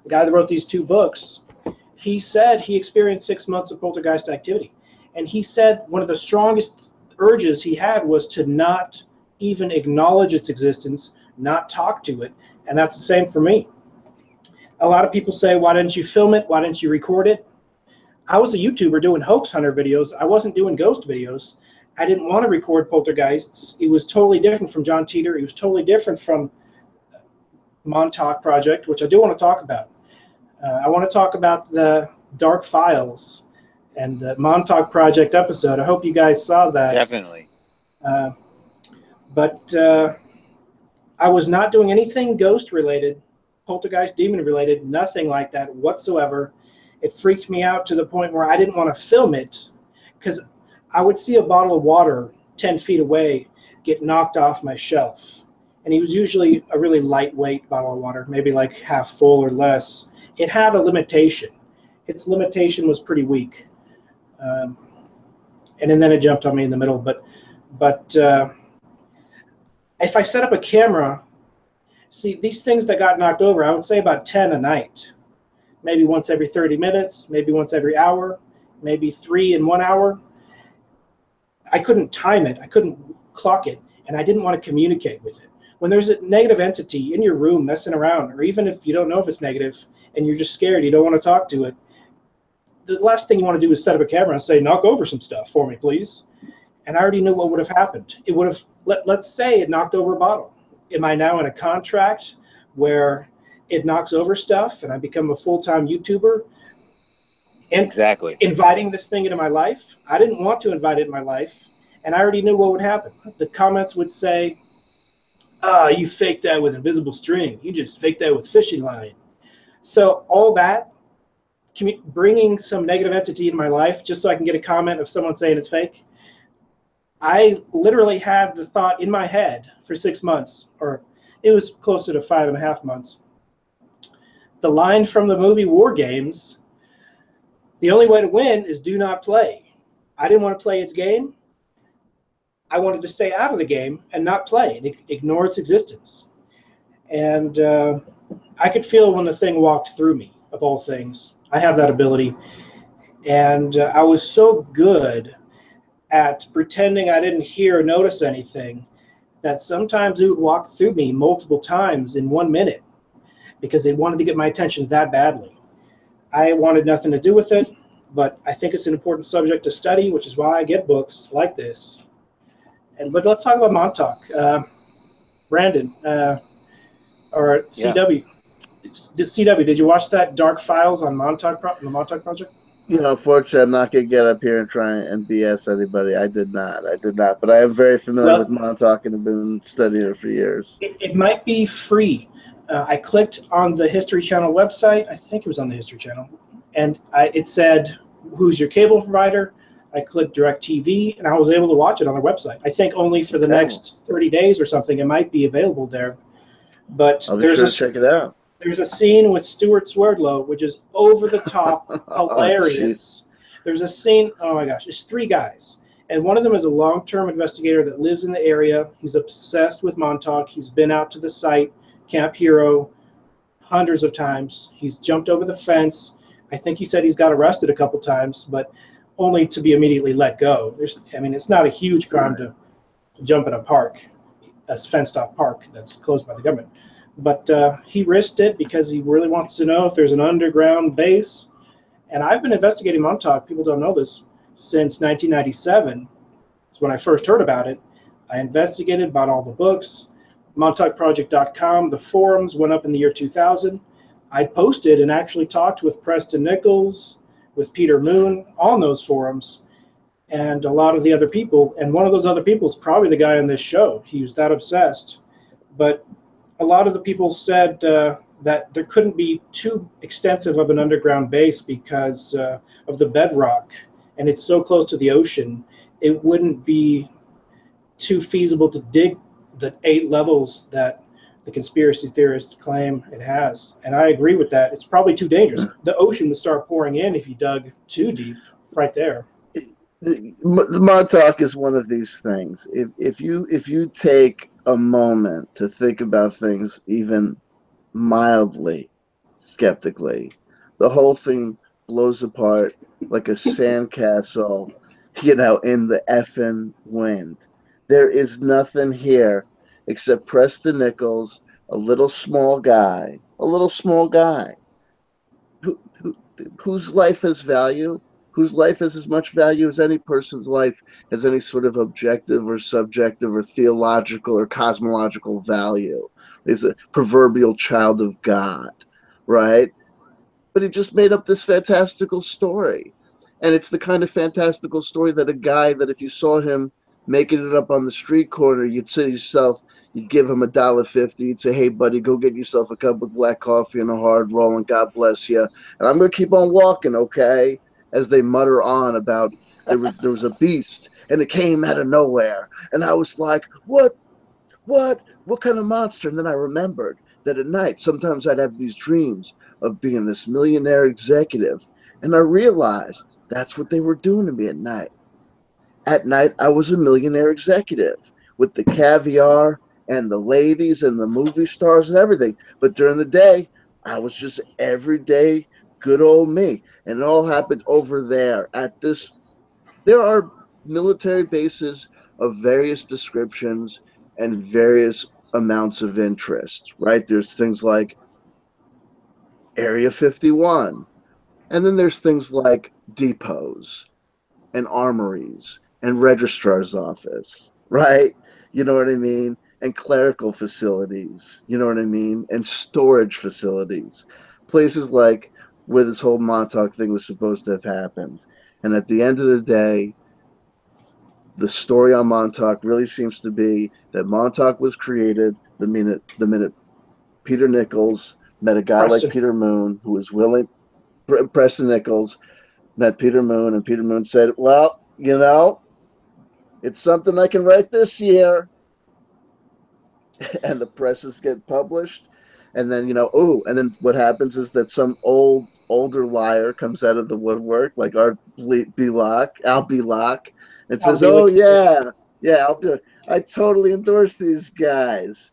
A: the guy that wrote these 2 books, he said he experienced 6 months of poltergeist activity, and he said one of the strongest urges he had was to not even acknowledge its existence, not talk to it, and that's the same for me. A lot of people say, why didn't you film it? Why didn't you record it? I was a YouTuber doing hoax hunter videos. I wasn't doing ghost videos. I didn't want to record Poltergeists. It was totally different from John Teeter. It was totally different from Montauk Project, which I do want to talk about. I want to talk about the Dark Files and the Montauk Project episode. I hope you guys saw that.
C: Definitely.
A: But I was not doing anything ghost related, poltergeist, demon related, nothing like that whatsoever. It freaked me out to the point where I didn't want to film it, because I would see a bottle of water 10 feet away get knocked off my shelf. And it was usually a really lightweight bottle of water, maybe like half full or less. It had a limitation. Its limitation was pretty weak. And then it jumped on me in the middle. But if I set up a camera, see, these things that got knocked over, I would say about 10 a night. Maybe once every 30 minutes, maybe once every hour, maybe 3 in 1 hour. I couldn't time it. I couldn't clock it. And I didn't want to communicate with it. When there's a negative entity in your room messing around, or even if you don't know if it's negative and you're just scared, you don't want to talk to it, the last thing you want to do is set up a camera and say, knock over some stuff for me, please. And I already knew what would have happened. It would have, let's say it knocked over a bottle. Am I now in a contract where it knocks over stuff and I become a full-time YouTuber? And
C: exactly.
A: Inviting this thing into my life? I didn't want to invite it in my life, and I already knew what would happen. The comments would say, you faked that with invisible string. You just faked that with fishing line. So all that, bringing some negative entity in my life just so I can get a comment of someone saying it's fake, I literally had the thought in my head for 6 months, or it was closer to 5.5 months. The line from the movie War Games, the only way to win is do not play. I didn't want to play its game. I wanted to stay out of the game and not play and ignore its existence. And I could feel when the thing walked through me, of all things. I have that ability. And I was so good at pretending I didn't hear or notice anything that sometimes it would walk through me multiple times in 1 minute because they wanted to get my attention that badly. I wanted nothing to do with it, but I think it's an important subject to study, which is why I get books like this. But let's talk about Montauk. Brandon, or CW. Yeah. CW, did you watch that Dark Files on the Montauk Project?
B: You know, unfortunately, I'm not going to get up here and try and BS anybody. I did not. But I am very familiar with Montauk and have been studying it for years.
A: It might be free. I clicked on the History Channel website. I think it was on the History Channel. And it said, who's your cable provider? I clicked DirecTV, and I was able to watch it on their website. I think only for the next 30 days or something, it might be available there. But
B: I'll be sure to check it out.
A: There's a scene with Stuart Swerdlow, which is over the top hilarious. There's a scene, oh my gosh, there's 3 guys. And one of them is a long-term investigator that lives in the area. He's obsessed with Montauk. He's been out to the site, Camp Hero, hundreds of times. He's jumped over the fence. I think he said he's got arrested a couple times, but only to be immediately let go. It's not a huge crime to jump in a park, a fenced-off park that's closed by the government. But he risked it because he really wants to know if there's an underground base. And I've been investigating Montauk, people don't know this, since 1997. It's when I first heard about it. I investigated, bought all the books, MontaukProject.com, the forums went up in the year 2000. I posted and actually talked with Preston Nichols, with Peter Moon on those forums, and a lot of the other people. And one of those other people is probably the guy on this show. He was that obsessed. But a lot of the people said that there couldn't be too extensive of an underground base because of the bedrock, and it's so close to the ocean, it wouldn't be too feasible to dig the 8 levels that the conspiracy theorists claim it has. And I agree with that. It's probably too dangerous. The ocean would start pouring in if you dug too deep right there.
B: Montauk is one of these things. If you take a moment to think about things even mildly skeptically, the whole thing blows apart like a sandcastle, in the effing wind. There is nothing here except Preston Nichols, a little small guy whose life has value whose life has as much value as any person's life has any sort of objective or subjective or theological or cosmological value. He's a proverbial child of God, right? But he just made up this fantastical story. And it's the kind of fantastical story that a guy that if you saw him making it up on the street corner, you'd say to yourself, you'd give him $1.50, you'd say, hey, buddy, go get yourself a cup of black coffee and a hard roll, and God bless you. And I'm going to keep on walking, okay? As they mutter on about there was a beast, and it came out of nowhere. And I was like, what kind of monster? And then I remembered that at night, sometimes I'd have these dreams of being this millionaire executive. And I realized that's what they were doing to me at night. At night, I was a millionaire executive with the caviar and the ladies and the movie stars and everything. But during the day, I was just everyday good old me. And it all happened over there at this. There are military bases of various descriptions and various amounts of interest, right? There's things like Area 51. And then there's things like depots and armories and registrar's office, right? You know what I mean? And clerical facilities, you know what I mean? And storage facilities. Places like where this whole Montauk thing was supposed to have happened. And at the end of the day, the story on Montauk really seems to be that Montauk was created the minute Peter Nichols met a guy like Peter Moon, who was willing. Preston Nichols met Peter Moon, and Peter Moon said, well, you know, it's something I can write this year. And the presses get published. And then, you know, and then what happens is that some older liar comes out of the woodwork, like Al B. Locke, and says, I'll do it. I totally endorse these guys.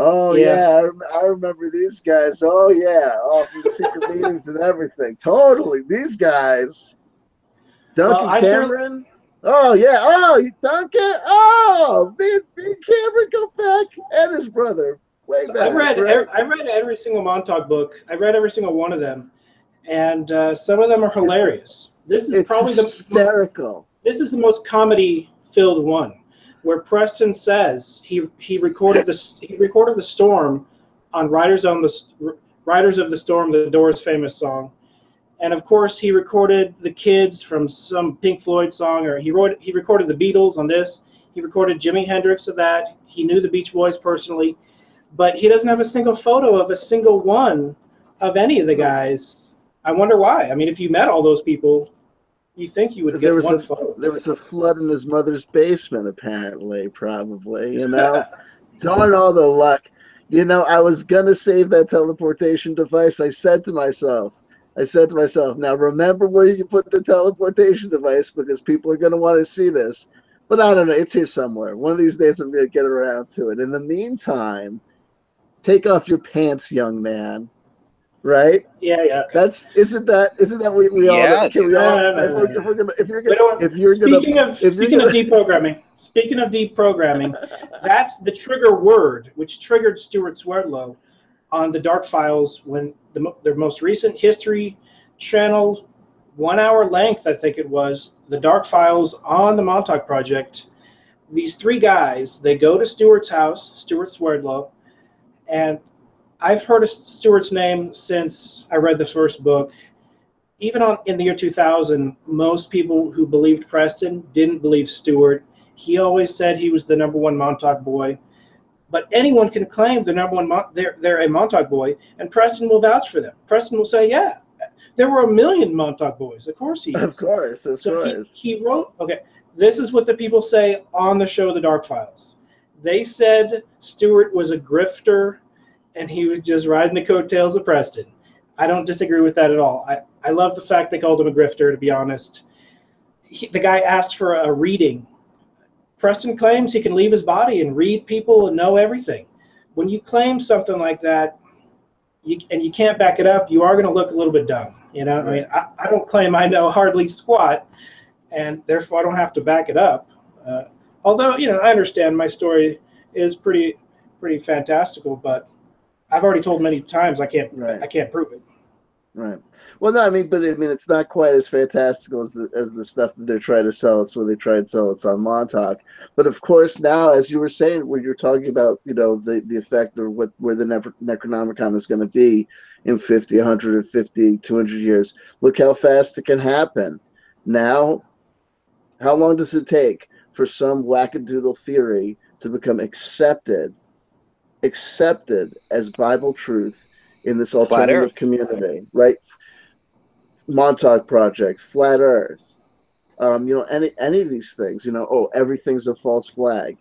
B: Oh, yeah, I remember these guys. Oh, yeah. Oh, from the secret meetings and everything. Totally. These guys. Duncan Cameron. Oh, yeah. Oh, Duncan. Oh, me and Cameron go back. And his brother. Way back.
A: I read every single Montauk book. I read every single one of them. And some of them are hilarious. This is probably
B: hysterical.
A: This is the most comedy-filled one, where Preston says he recorded the storm on Riders of the Storm, the Doors' famous song, and of course he recorded the kids from some Pink Floyd song, or he recorded the Beatles on this. He recorded Jimi Hendrix of that. He knew the Beach Boys personally, but he doesn't have a single photo of a single one of any of the guys. I wonder why. I mean, if you met all those people, you think you would get one photo.
B: There was a flood in his mother's basement, apparently, probably, you know. Darn all the luck. You know, I was going to save that teleportation device. I said to myself, now remember where you put the teleportation device, because people are going to want to see this. But I don't know. It's here somewhere. One of these days I'm going to get around to it. In the meantime, take off your pants, young man. Right?
A: Yeah. Okay.
B: Isn't that what we all?
A: Speaking of deprogramming, that's the trigger word which triggered Stuart Swerdlow on the Dark Files when their most recent History Channel 1 hour length, I think it was, the Dark Files on the Montauk Project. These three guys, they go to Stuart's house, Stuart Swerdlow, and I've heard of Stuart's name since I read the first book. Even in the year 2000, most people who believed Preston didn't believe Stuart. He always said he was the #1 Montauk boy. But anyone can claim the #1 they're a Montauk boy, and Preston will vouch for them. Preston will say, yeah, there were 1 million Montauk boys. Of course he is.
B: Of course.
A: He wrote, okay, this is what the people say on the show The Dark Files. They said Stuart was a grifter, and he was just riding the coattails of Preston. I don't disagree with that at all. I love the fact they called him a grifter, to be honest. The guy asked for a reading. Preston claims he can leave his body and read people and know everything. When you claim something like that, and you can't back it up, you are going to look a little bit dumb. You know, I mean, I don't claim I know hardly squat, and therefore I don't have to back it up. Although, you know, I understand my story is pretty fantastical, but I've already told many times I can't prove it.
B: Right. Well, no, I mean, but I mean, it's not quite as fantastical as the stuff that they're trying to sell us. Where they try and sell us on Montauk, but of course now, as you were saying, when you're talking about, you know, the effect or where the Necronomicon is going to be in 50, 150, 200 years. Look how fast it can happen. Now, how long does it take for some wackadoodle theory to become accepted as Bible truth in this
C: Flat
B: alternative
C: Earth.
B: community, right? Montauk Project, Flat Earth, you know, any of these things, you know, oh, everything's a false flag.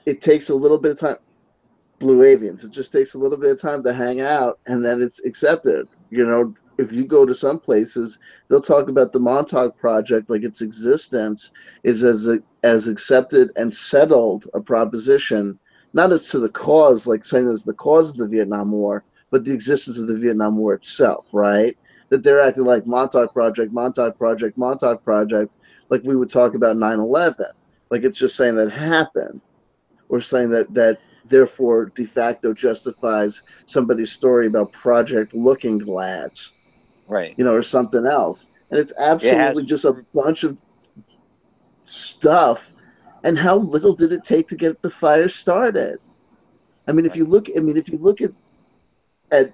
B: It takes a little bit of time. Blue Avians, it just takes a little bit of time to hang out, and then it's accepted. You know, if you go to some places, they'll talk about the Montauk Project like its existence is as accepted and settled a proposition, not as to the cause, like saying as the cause of the Vietnam War, but the existence of the Vietnam War itself, right? That they're acting like Montauk Project, Montauk Project, Montauk Project, like we would talk about 9/11. Like it's just saying that happened, or saying that therefore de facto justifies somebody's story about Project Looking Glass,
C: Right.
B: you know, or something else. And it's absolutely just a bunch of stuff. And how little did it take to get the fire started? I mean, if you look at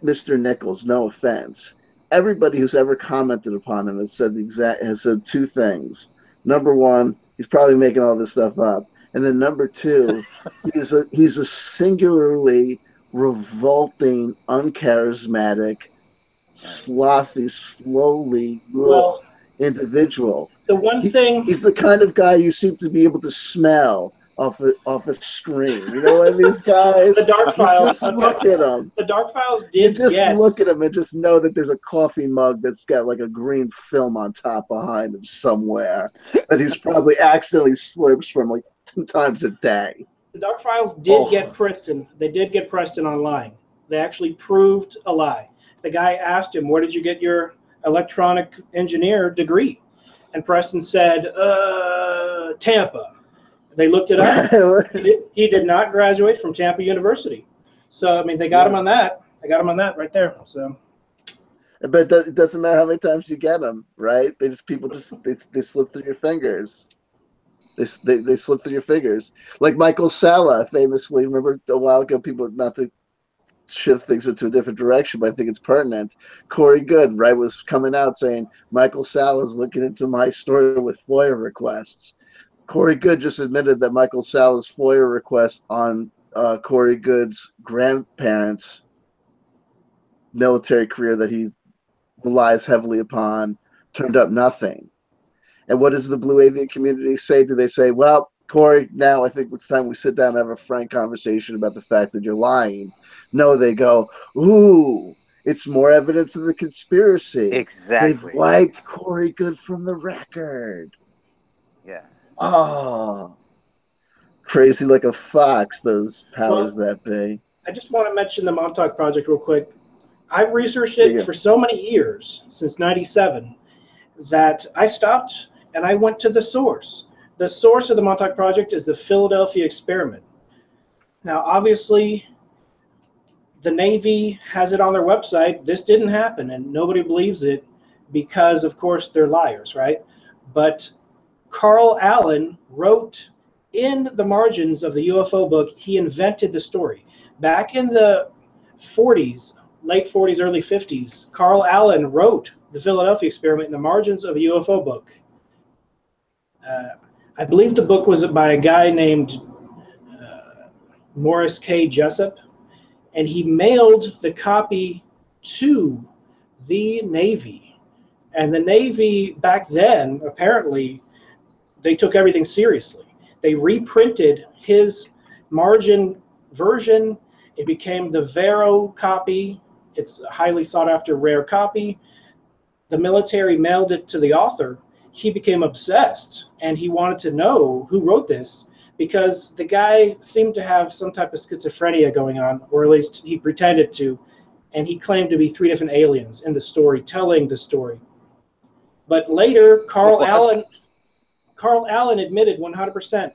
B: Mr. Nichols, no offense, everybody who's ever commented upon him has said two things. Number one, he's probably making all this stuff up. And then number two, he's a singularly revolting, uncharismatic, slothy, slowly individual.
A: The one thing
B: he's the kind of guy you seem to be able to smell off a screen. You know, one of these guys.
A: The Dark Files.
B: Just look at him.
A: The Dark Files did
B: look at him and just know that there's a coffee mug that's got like a green film on top behind him somewhere that he's probably accidentally slurps from like 2 times a day.
A: The Dark Files did get Preston. They did get Preston online. They actually proved a lie. The guy asked him, "Where did you get your electronic engineer degree?" And Preston said, Tampa. They looked it up. He did not graduate from Tampa University. So, I mean, they got him on that. They got him on that right there. So,
B: but it doesn't matter how many times you get them, right? They slip through your fingers. They slip through your fingers. Like Michael Salla famously, remember a while ago, people, not to shift things into a different direction, but I think it's pertinent. Corey Good, right, was coming out saying Michael Salla is looking into my story with FOIA requests. Corey Good just admitted that Michael Salla's FOIA request on Corey Good's grandparents' military career that he relies heavily upon turned up nothing. And what does the Blue Avian community say? Do they say, well, Corey, now I think it's time we sit down and have a frank conversation about the fact that you're lying? No, they go, ooh, it's more evidence of the conspiracy.
C: Exactly.
B: They've wiped Corey Good from the record.
C: Yeah.
B: Oh, crazy like a fox, those powers that be.
A: I just want to mention the Montauk Project real quick. I've researched it for so many years, since '97, that I stopped and I went to the source. The source of the Montauk Project is the Philadelphia experiment. Now, obviously, the Navy has it on their website. This didn't happen, and nobody believes it because, of course, they're liars, right? But Carl Allen wrote in the margins of the UFO book, he invented the story. Back in the 40s, late 40s, early 50s, Carl Allen wrote the Philadelphia experiment in the margins of a UFO book. I believe the book was by a guy named Morris K. Jessup, and he mailed the copy to the Navy. And the Navy back then, apparently, they took everything seriously. They reprinted his margin version. It became the Vero copy. It's a highly sought after rare copy. The military mailed it to the author. He became obsessed and he wanted to know who wrote this because the guy seemed to have some type of schizophrenia going on, or at least he pretended to. And he claimed to be 3 different aliens in the story, telling the story. But later, Carl Allen admitted 100%.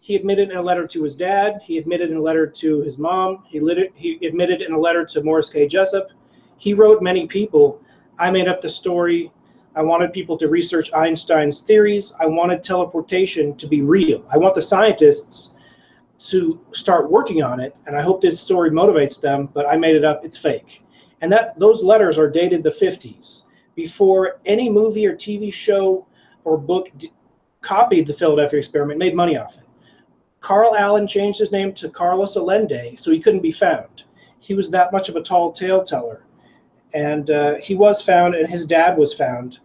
A: He admitted in a letter to his dad. He admitted in a letter to his mom. He admitted in a letter to Morris K. Jessup. He wrote many people. I made up the story. I wanted people to research Einstein's theories. I wanted teleportation to be real. I want the scientists to start working on it, and I hope this story motivates them, but I made it up. It's fake. And those letters are dated the 50s, before any movie or TV show or book copied the Philadelphia experiment, made money off it. Carl Allen changed his name to Carlos Allende so he couldn't be found. He was that much of a tall tale teller. And he was found, and his dad was found.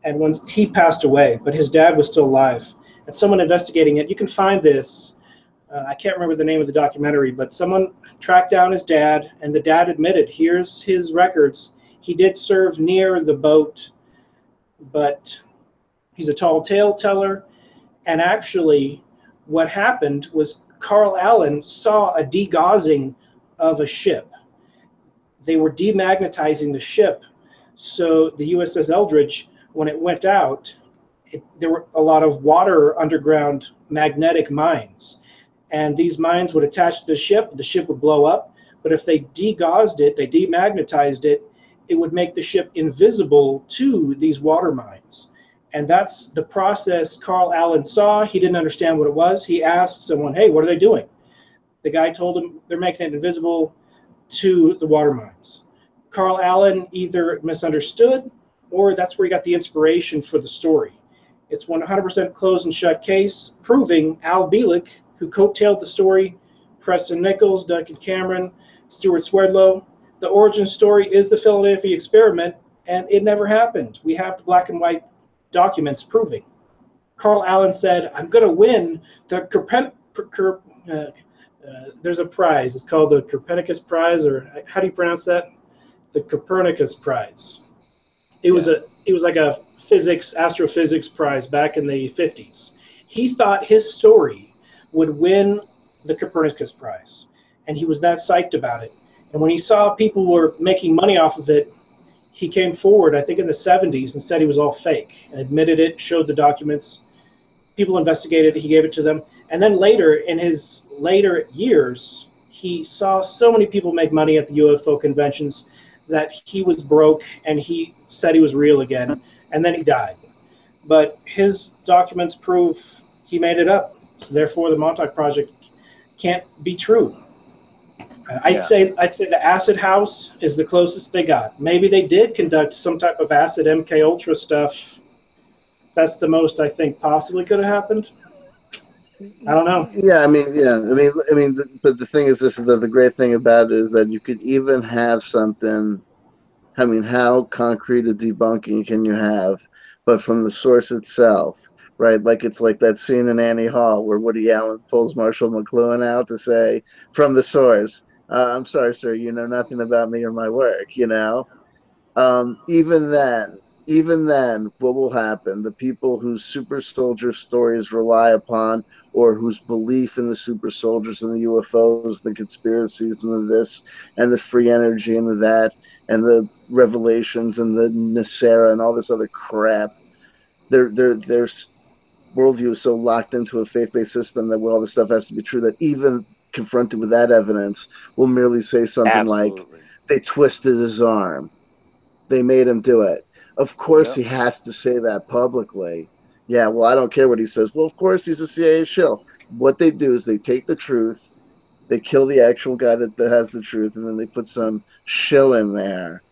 A: And when he passed away, but his dad was still alive. And someone investigating it, you can find this. I can't remember the name of the documentary, but someone tracked down his dad, and the dad admitted, here's his records. He did serve near the boat, but he's a tall tale teller. And actually, what happened was Carl Allen saw a degaussing of a ship. They were demagnetizing the ship. So the USS Eldridge, when it went out, there were a lot of water underground magnetic mines. And these mines would attach to the ship would blow up. But if they degaussed it, they demagnetized it, it would make the ship invisible to these water mines. And that's the process Carl Allen saw. He didn't understand what it was. He asked someone, hey, what are they doing? The guy told him they're making it invisible to the water mines. Carl Allen either misunderstood, or that's where he got the inspiration for the story. It's 100% closed and shut case, proving Al Bielek, who coattailed the story, Preston Nichols, Duncan Cameron, Stuart Swerdlow. The origin story is the Philadelphia experiment, and it never happened. We have the black and white documents proving. Carl Allen said, I'm going to win the there's a prize. It's called the Copernicus Prize, or how do you pronounce that? The Copernicus Prize. It was like a astrophysics prize back in the 50s. He thought his story would win the Copernicus Prize, and he was that psyched about it. And when he saw people were making money off of it, he came forward, I think in the 70s, and said he was all fake, and admitted it, showed the documents. People investigated it, he gave it to them. And then later, in his later years, he saw so many people make money at the UFO conventions that he was broke, and he said he was real again, and then he died. But his documents prove he made it up. So therefore, the Montauk Project can't be true. I'd say the acid house is the closest they got. Maybe they did conduct some type of acid MK Ultra stuff. That's the most I think possibly could have happened. I don't know.
B: Yeah, but the thing is, this is the great thing about it is that you could even have something. I mean, how concrete a debunking can you have? But from the source itself, right? Like it's like that scene in Annie Hall where Woody Allen pulls Marshall McLuhan out to say, from the source, I'm sorry, sir, you know nothing about me or my work, you know? Even then, what will happen? The people whose super soldier stories rely upon, or whose belief in the super soldiers and the UFOs, the conspiracies and the this, and the free energy and the that, and the revelations and the Nasera and all this other crap, their worldview is so locked into a faith-based system that all this stuff has to be true that even confronted with that evidence will merely say something like, they twisted his arm. They made him do it. Of course, he has to say that publicly. Yeah, well, I don't care what he says. Well, of course, he's a CIA shill. What they do is they take the truth, they kill the actual guy that has the truth, and then they put some shill in there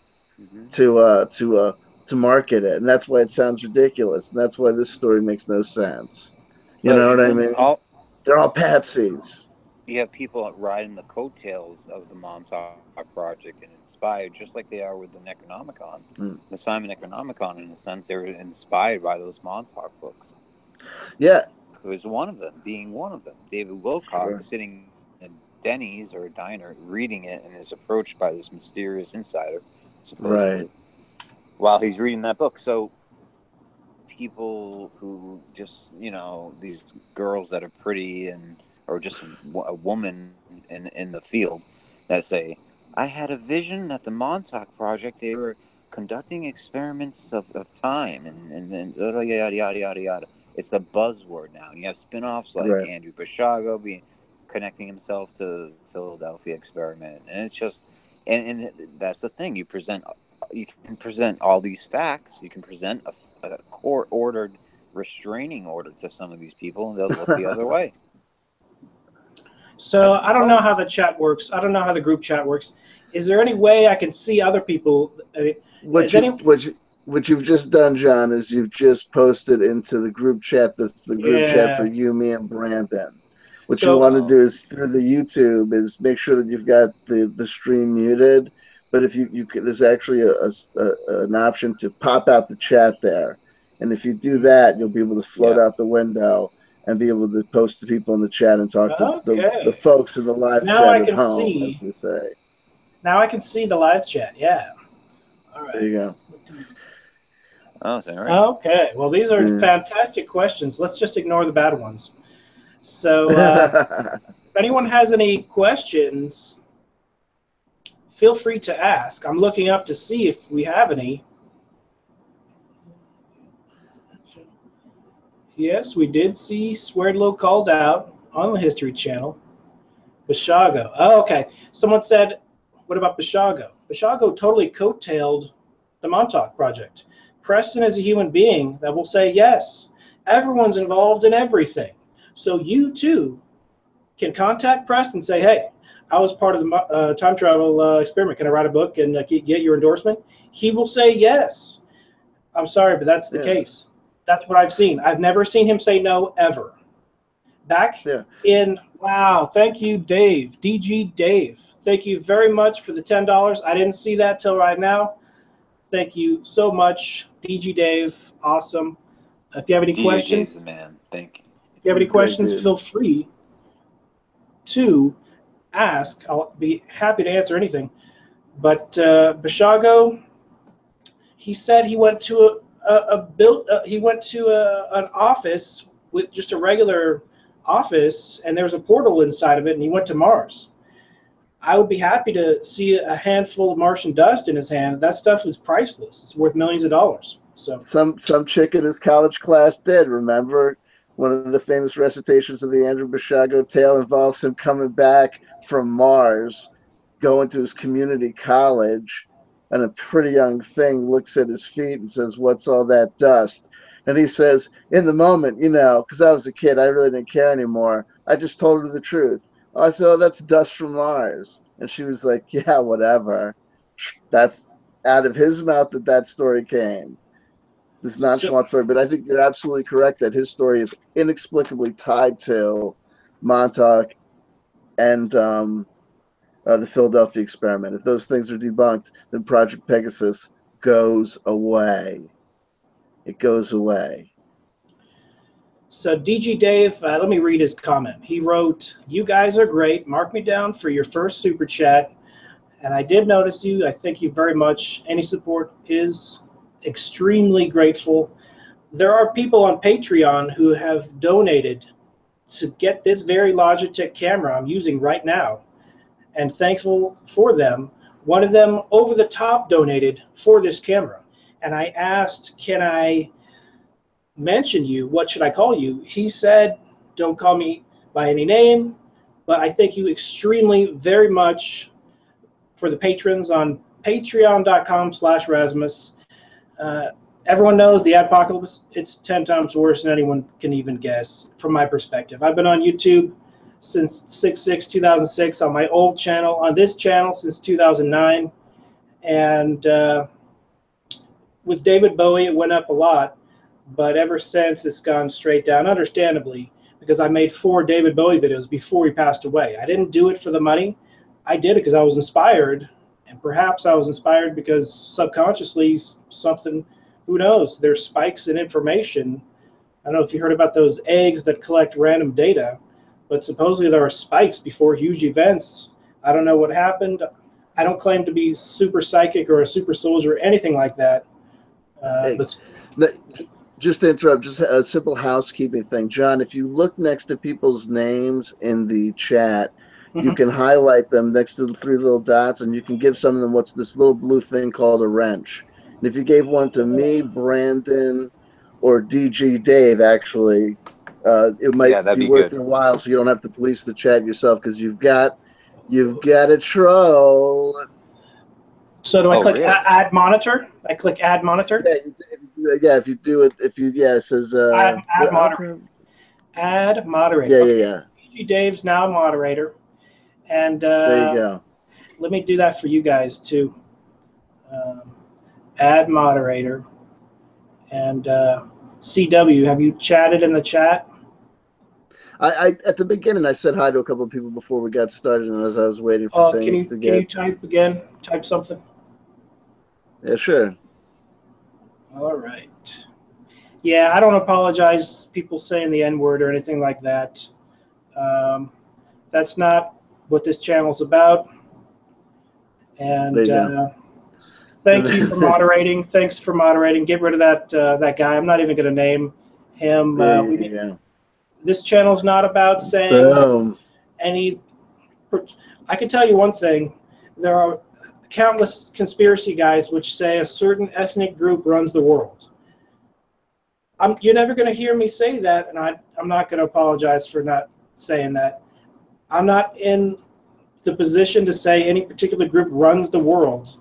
B: to market it. And that's why it sounds ridiculous. And that's why this story makes no sense. You know what I mean? They're all patsies.
C: You have people riding the coattails of the Montauk Project and inspired, just like they are with the Necronomicon. The Simon Necronomicon, in a sense, they were inspired by those Montauk books.
B: Yeah.
C: Who's one of them, being one of them. David Wilcock sitting in Denny's or a diner reading it and is approached by this mysterious insider, supposedly, while he's reading that book. So people who just, you know, these girls that are pretty or just a woman in the field that say, I had a vision that the Montauk Project, they were conducting experiments of time and then yada, yada, yada, yada. It's a buzzword now. You have spin-offs like Andrew Bashago connecting himself to the Philadelphia experiment. And it's just, And that's the thing. You can present all these facts. You can present a court-ordered restraining order to some of these people, and they'll look the other way.
A: So I don't know how the chat works. I don't know how the group chat works. Is there any way I can see other people?
B: What you've just done, John, is you've just posted into the group chat. That's the group chat for you, me, and Brandon. What you want to do is through the YouTube is make sure that you've got the stream muted. But if you there's actually an option to pop out the chat there, and if you do that, you'll be able to float out the window and be able to post to people in the chat and talk to the folks in the live chat at home, as we say.
A: Now I can see the live chat. Yeah. All right.
B: There you go.
C: Oh, is that right?
A: Okay. Well, these are fantastic questions. Let's just ignore the bad ones. So, if anyone has any questions, feel free to ask. I'm looking up to see if we have any. Yes, we did see Swerdlow called out on the History Channel. Bashago. Oh, okay. Someone said, what about Bashago? Bashago totally coattailed the Montauk Project. Preston is a human being that will say, yes, everyone's involved in everything. So you, too, can contact Preston and say, hey, I was part of the time travel experiment. Can I write a book and get your endorsement? He will say yes. I'm sorry, but that's the case. That's what I've seen. I've never seen him say no, ever. Back in, wow, thank you, Dave, DG Dave. Thank you very much for the $10. I didn't see that till right now. Thank you so much, DG Dave. Awesome. If you have any questions,
C: Dave's the man. Thank you.
A: If you have any questions, feel free to ask. I'll be happy to answer anything. But Bashago, he said he went to an office with just a regular office, and there was a portal inside of it, and he went to Mars. I would be happy to see a handful of Martian dust in his hand. That stuff is priceless. It's worth millions of dollars. So
B: some chick in his college class did. Remember, one of the famous recitations of the Andrew Bashago tale involves him coming back from Mars, going to his community college, and a pretty young thing looks at his feet and says, "What's all that dust?" And he says, in the moment, because I was a kid, I really didn't care anymore. I just told her the truth. I said, "Oh, that's dust from Mars." And she was like, "Yeah, whatever." That's out of his mouth that story came. This nonchalant story. But I think you're absolutely correct that his story is inexplicably tied to Montauk and the Philadelphia experiment. If those things are debunked, then Project Pegasus goes away. It goes away.
A: So DG Dave, let me read his comment. He wrote, "You guys are great. Mark me down for your first super chat. And I did notice you. I thank you very much. Any support is extremely grateful. There are people on Patreon who have donated to get this very Logitech camera I'm using right now, and thankful for them. One of them over the top donated for this camera. And I asked, can I mention you? What should I call you? He said, don't call me by any name, but I thank you extremely very much for the patrons on patreon.com/Razimus. Everyone knows the apocalypse, it's 10 times worse than anyone can even guess from my perspective. I've been on YouTube since 6/6/2006, on my old channel, on this channel since 2009. And with David Bowie, it went up a lot, but ever since it's gone straight down, understandably, because I made 4 David Bowie videos before he passed away. I didn't do it for the money. I did it because I was inspired, and perhaps I was inspired because subconsciously something, who knows, there's spikes in information. I don't know if you heard about those eggs that collect random data, but supposedly there are spikes before huge events. I don't know what happened. I don't claim to be super psychic or a super soldier or anything like that.
B: Just to interrupt, just a simple housekeeping thing. John, if you look next to people's names in the chat, you can highlight them next to the 3 little dots, and you can give some of them what's this little blue thing called a wrench. And if you gave one to me, Brandon, or DG Dave, actually, it might be worth your while, so you don't have to police the chat yourself, because you've got a troll.
A: So do I click
C: really?
A: add monitor? I click add monitor.
B: Yeah, if you do it, it says
A: add moderator. Add moderator.
B: Yeah,
A: okay. PG Dave's now a moderator, and
B: there you go.
A: Let me do that for you guys too. Add moderator, and CW. Have you chatted in the chat?
B: I at the beginning I said hi to a couple of people before we got started, and as I was waiting for things to get.
A: Can you type again? Type something.
B: Yeah, sure.
A: All right. Yeah, I don't apologize. People saying the N-word or anything like that. That's not what this channel's about. And thank you for moderating. Thanks for moderating. Get rid of that guy. I'm not even going to name him. This channel's not about saying any. I can tell you one thing. There are countless conspiracy guys which say a certain ethnic group runs the world. You're never going to hear me say that, and I'm not going to apologize for not saying that. I'm not in the position to say any particular group runs the world.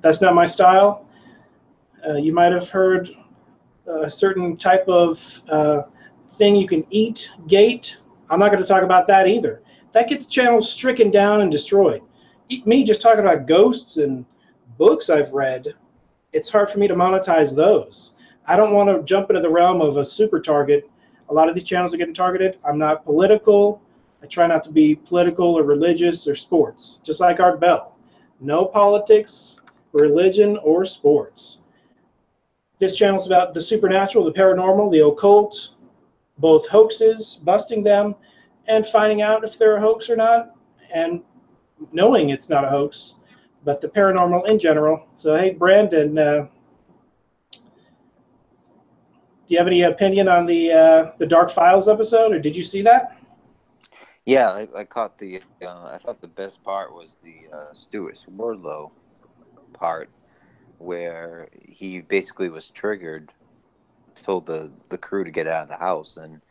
A: That's not my style. You might have heard a certain type of thing you can eat, gate. I'm not going to talk about that either. That gets channels stricken down and destroyed. Me just talking about ghosts and books I've read, it's hard for me to monetize those. I don't want to jump into the realm of a super target. A lot of these channels are getting targeted. I'm not political. I try not to be political or religious or sports, just like Art Bell. No politics, religion, or sports. This channel is about the supernatural, the paranormal, the occult, both hoaxes, busting them, and finding out if they're a hoax or not, and knowing it's not a hoax, but the paranormal in general. So, hey, Brandon, do you have any opinion on the Dark Files episode, or did you see that?
C: Yeah, I caught the. I thought the best part was the Stuart Swerdlow part, where he basically was triggered, told the crew to get out of the house, and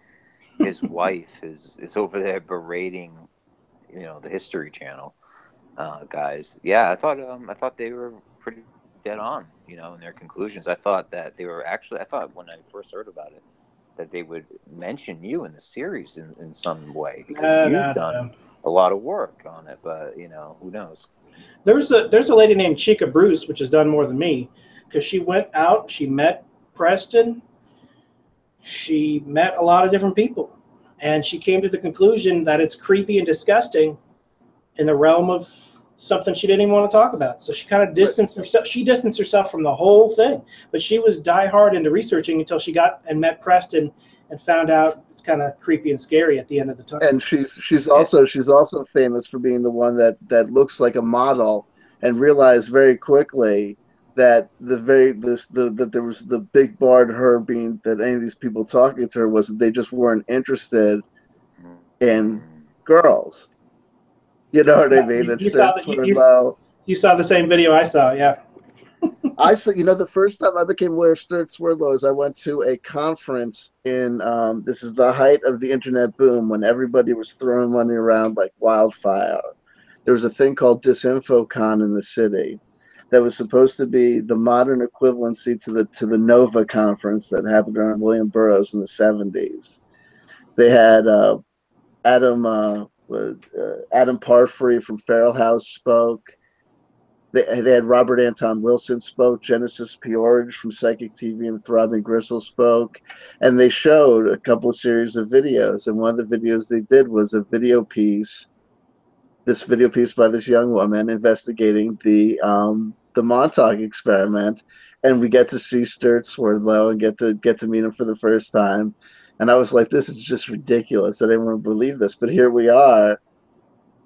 C: his wife is over there berating, the History Channel guys. Yeah, I thought they were pretty dead on, in their conclusions. I thought that they were actually. I thought when I first heard about it that they would mention you in the series in some way, because you've done a lot of work on it. But who knows?
A: There's a lady named Chica Bruce, which has done more than me, because she went out, she met Preston, she met a lot of different people, and she came to the conclusion that it's creepy and disgusting in the realm of something she didn't even want to talk about. So she kind of distanced herself. She distanced herself from the whole thing, but she was diehard into researching until she got and met Preston and found out it's kind of creepy and scary at the end of the tunnel.
B: And she's also famous for being the one that looks like a model, and realized very quickly that that there was the big bar to her being that any of these people talking to her was that they just weren't interested in girls. You know what I mean?
A: You saw the same video I saw, yeah.
B: I saw, the first time I became aware of Stuart Swerdlow is I went to a conference in, this is the height of the internet boom, when everybody was throwing money around like wildfire. There was a thing called DisinfoCon in the city that was supposed to be the modern equivalency to the Nova conference that happened around William Burroughs in the 70s. They had Adam Parfrey from Feral House spoke. They had Robert Anton Wilson spoke, Genesis George from Psychic TV and Throbbing Gristle spoke, and they showed a couple of series of videos. And one of the videos they did was a video piece by this young woman investigating the Montauk experiment, and we get to see Stuart Swerdlow and get to meet him for the first time. And I was like, this is just ridiculous. I didn't want to believe this, but here we are.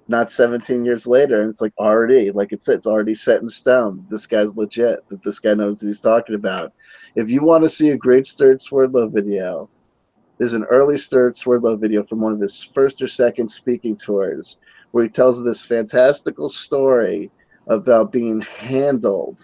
B: Not 17 years later, and it's like already, like it's already set in stone. This guy's legit. That this guy knows what he's talking about. If you want to see a great Stuart Swerdlow video, there's an early Stuart Swerdlow video from one of his first or second speaking tours where he tells this fantastical story about being handled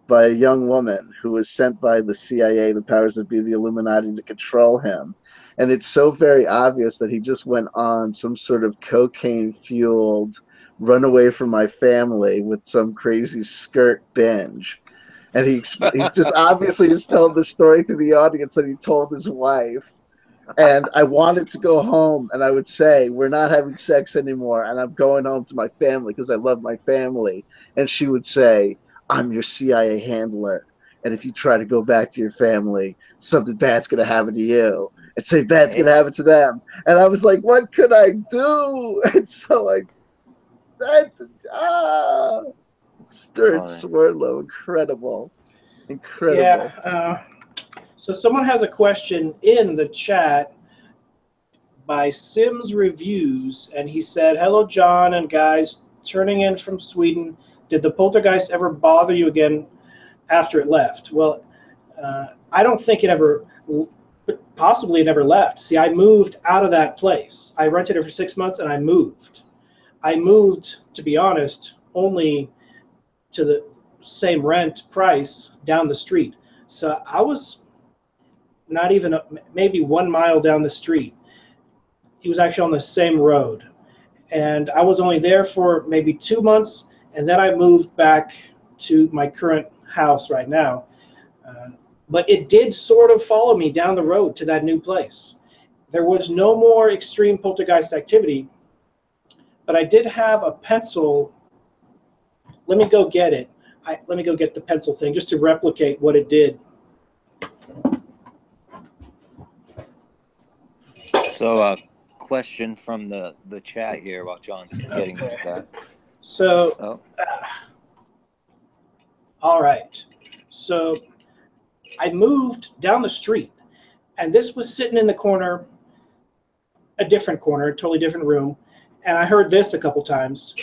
B: by a young woman who was sent by the CIA, the powers that be, the Illuminati, to control him. And it's so very obvious that he just went on some sort of cocaine-fueled run away from my family with some crazy skirt binge. And he just obviously is telling the story to the audience that he told his wife. And I wanted to go home, and I would say, we're not having sex anymore, and I'm going home to my family because I love my family. And she would say, I'm your CIA handler. And if you try to go back to your family, something bad's going to happen to you. And say bad's going to happen to them. And I was like, what could I do? And so Stuart Swerdlow, incredible.
A: Yeah. So someone has a question in the chat by Sims Reviews, and he said, hello, John and guys, turning in from Sweden. Did the poltergeist ever bother you again after it left? Well, I don't think it ever, possibly it never left. See, I moved out of that place. I rented it for 6 months, and I moved. I moved, to be honest, only to the same rent price down the street. So I was not even maybe 1 mile down the street. He was actually on the same road. And I was only there for maybe 2 months, and then I moved back to my current house right now. But it did sort of follow me down the road to that new place. There was no more extreme poltergeist activity, but I did have a pencil. Let me go get it. Let me go get the pencil thing just to replicate what it did.
C: So, question from the chat here while John's getting that.
A: So, all right. So I moved down the street, and this was sitting in the corner, a different corner, a totally different room, and I heard this a couple times.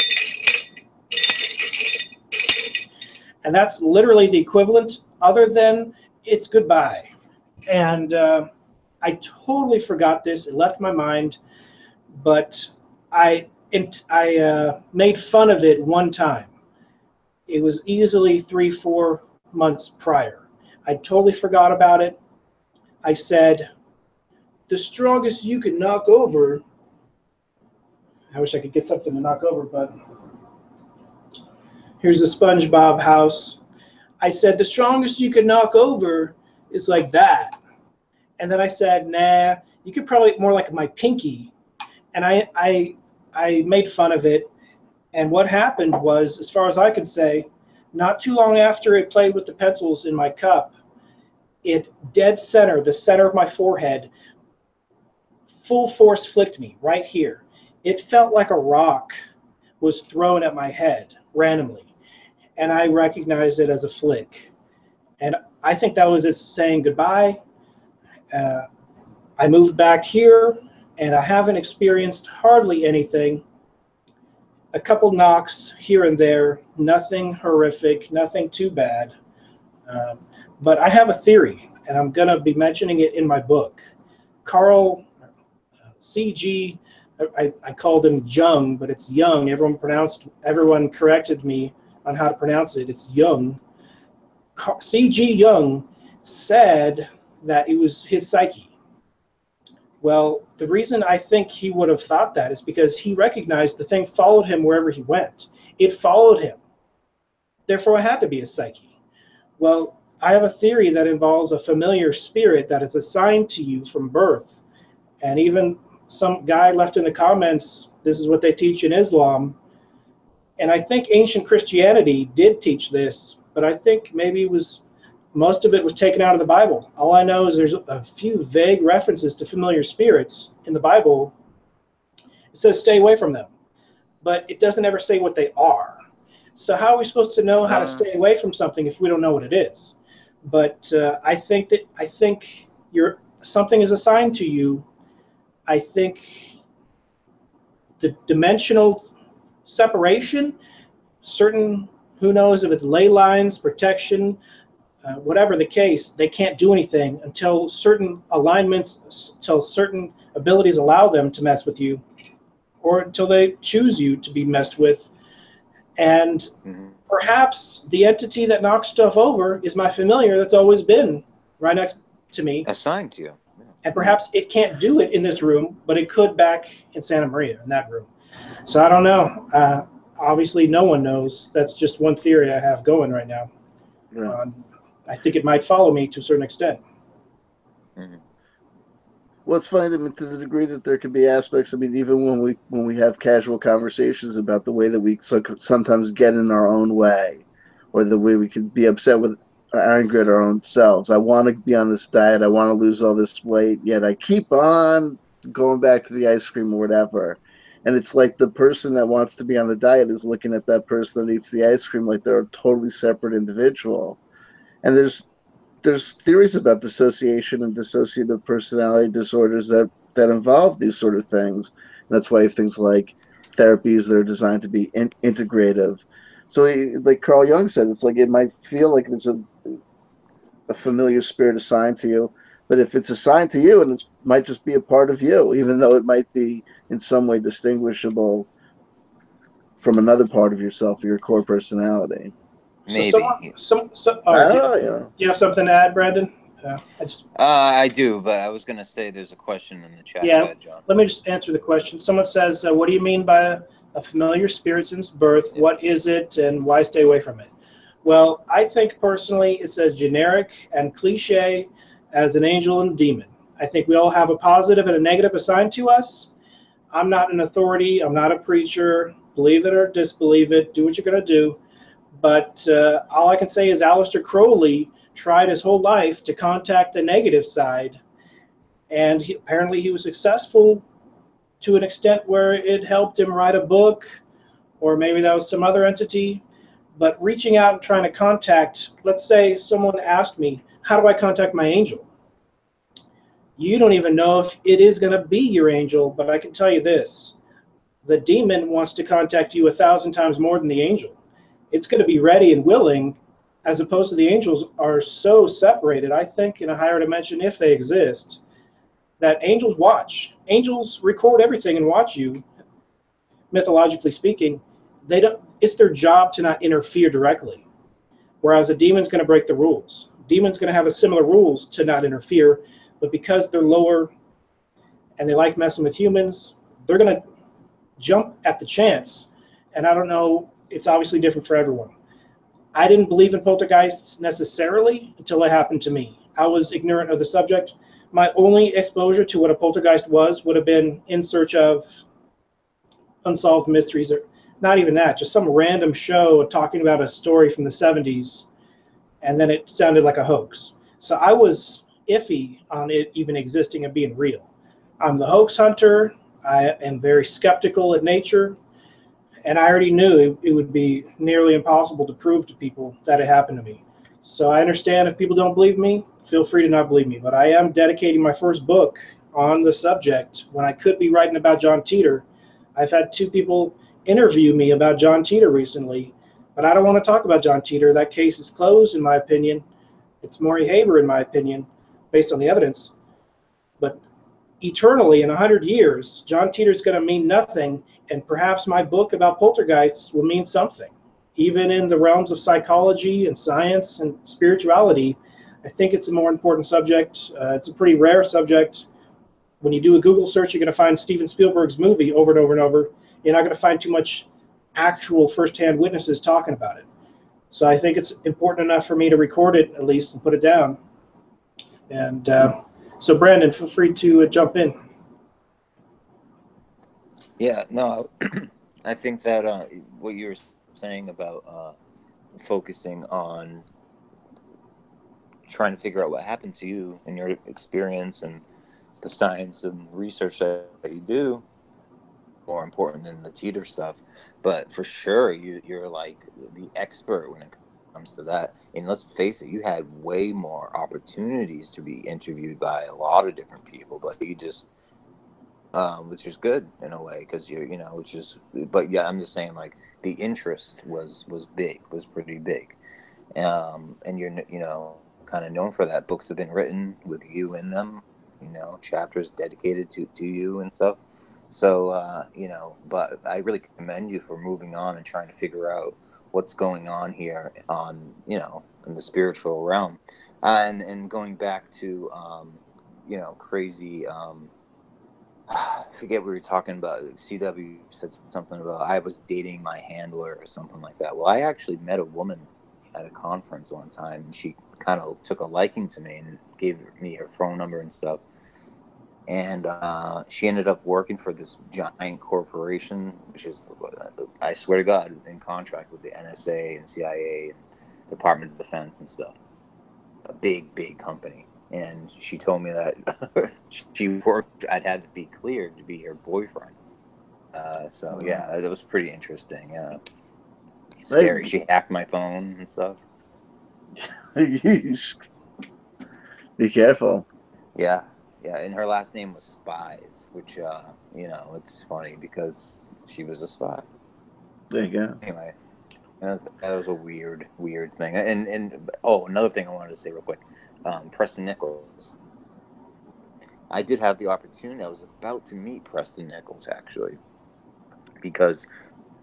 A: And that's literally the equivalent, other than it's goodbye. And I totally forgot this. It left my mind, but I made fun of it one time. It was easily 3-4 months prior. I totally forgot about it. I said, the strongest you can knock over. I wish I could get something to knock over, but here's the SpongeBob house. I said, the strongest you can knock over is like that. And then I said, nah, you could probably more like my pinky. And I made fun of it. And what happened was, as far as I could say, not too long after it played with the pencils in my cup, it dead center, the center of my forehead, full force flicked me right here. It felt like a rock was thrown at my head randomly. And I recognized it as a flick. And I think that was it saying goodbye. I moved back here, and I haven't experienced hardly anything. A couple knocks here and there, nothing horrific, nothing too bad. But I have a theory, and I'm going to be mentioning it in my book. Carl C.G., I called him Jung, but it's Young. Everyone corrected me on how to pronounce it. It's Jung. C.G. Jung said that it was his psyche. Well, the reason I think he would have thought that is because he recognized the thing followed him wherever he went. It followed him. Therefore, it had to be his psyche. Well, I have a theory that involves a familiar spirit that is assigned to you from birth. And even some guy left in the comments, this is what they teach in Islam. And I think ancient Christianity did teach this, but I think maybe most of it was taken out of the Bible. All I know is there's a few vague references to familiar spirits in the Bible. It says stay away from them, but it doesn't ever say what they are. So how are we supposed to know how to stay away from something if we don't know what it is? But I think something is assigned to you. I think the dimensional separation, who knows if it's ley lines, protection, whatever the case, they can't do anything until certain alignments, until certain abilities allow them to mess with you, or until they choose you to be messed with. And perhaps the entity that knocks stuff over is my familiar that's always been right next to me.
C: Assigned to you. Yeah.
A: And perhaps it can't do it in this room, but it could back in Santa Maria in that room. So I don't know. obviously no one knows. That's just one theory I have going right now.
B: Right.
A: I think it might follow me to a certain extent.
C: Mm-hmm.
B: Well, it's funny to the degree that there could be aspects. I mean, even when we have casual conversations about the way that we sometimes get in our own way, or the way we could be upset with, angry at our own selves. I want to be on this diet. I want to lose all this weight, yet I keep on going back to the ice cream or whatever. And it's like the person that wants to be on the diet is looking at that person that eats the ice cream like they're a totally separate individual. And there's theories about dissociation and dissociative personality disorders that involve these sort of things. And that's why you have things like therapies that are designed to be integrative. So, like Carl Jung said, it's like it might feel like it's a familiar spirit assigned to you, but if it's assigned to you, and it might just be a part of you, even though it might be in some way distinguishable from another part of yourself or your core personality.
A: So
C: Maybe.
A: all right,
B: Oh,
A: do you have something to add, Brandon?
C: I do, but I was going to say there's a question in the chat. Go
A: Yeah,
C: ahead, John.
A: let me just answer the question. Someone says, what do you mean by a familiar spirit since birth?
C: Yeah.
A: What is it, and why stay away from it? Well, I think personally it's as generic and cliche as an angel and demon. I think we all have a positive and a negative assigned to us. I'm not an authority. I'm not a preacher. Believe it or disbelieve it. Do what you're going to do. But all I can say is Aleister Crowley tried his whole life to contact the negative side, and apparently he was successful to an extent where it helped him write a book, or maybe that was some other entity. But reaching out and trying to contact, let's say someone asked me, how do I contact my angel? You don't even know if it is going to be your angel, but I can tell you this. The demon wants to contact you 1,000 times more than the angel. It's going to be ready and willing, as opposed to the angels are so separated. I think in a higher dimension, if they exist, that angels watch. Angels record everything and watch you. Mythologically speaking, they don't. It's their job to not interfere directly. Whereas a demon's going to break the rules. Demon's going to have a similar rules to not interfere, but because they're lower and they like messing with humans, they're going to jump at the chance. And I don't know. It's obviously different for everyone. I didn't believe in poltergeists necessarily until it happened to me. I was ignorant of the subject. My only exposure to what a poltergeist was would have been In Search of Unsolved Mysteries, or not even that, just some random show talking about a story from the 70s, and then it sounded like a hoax. So I was iffy on it even existing and being real. I'm the hoax hunter. I am very skeptical at nature. And I already knew it would be nearly impossible to prove to people that it happened to me. So I understand if people don't believe me, feel free to not believe me. But I am dedicating my first book on the subject when I could be writing about John Titor. I've had 2 people interview me about John Titor recently, but I don't want to talk about John Titor. That case is closed, in my opinion. It's Maury Haber, in my opinion, based on the evidence. But eternally, in 100 years, John Titor's going to mean nothing, and perhaps my book about poltergeists will mean something. Even in the realms of psychology and science and spirituality, I think it's a more important subject. It's a pretty rare subject. When you do a Google search, you're going to find Steven Spielberg's movie over and over and over. You're not going to find too much actual firsthand witnesses talking about it. So I think it's important enough for me to record it at least and put it down. And so Brandon, feel free to jump in.
C: Yeah, no, I think that what you were saying about focusing on trying to figure out what happened to you and your experience and the science and research that you do more important than the Teeter stuff. But for sure, you're like the expert when it comes to that. And let's face it, you had way more opportunities to be interviewed by a lot of different people, but you just which is good in a way because which is, but yeah, I'm just saying like the interest was big, was pretty big, and you're kind of known for that. Books have been written with you in them, chapters dedicated to you and stuff. So but I really commend you for moving on and trying to figure out what's going on here on in the spiritual realm, and going back to crazy I forget what we were talking about. CW said something about I was dating my handler or something like that. Well, I actually met a woman at a conference one time, and she kind of took a liking to me and gave me her phone number and stuff. And she ended up working for this giant corporation, which is, I swear to God, in contract with the NSA and CIA and Department of Defense and stuff. A big, big company. And she told me that I'd had to be cleared to be her boyfriend. So yeah, it was pretty interesting. Scary. She hacked my phone and stuff.
B: Be careful.
C: Yeah, and her last name was Spies, which it's funny because she was a spy.
B: There you go.
C: Anyway, that was a weird thing. And another thing I wanted to say real quick. Preston Nichols. I did have the opportunity. I was about to meet Preston Nichols, actually, because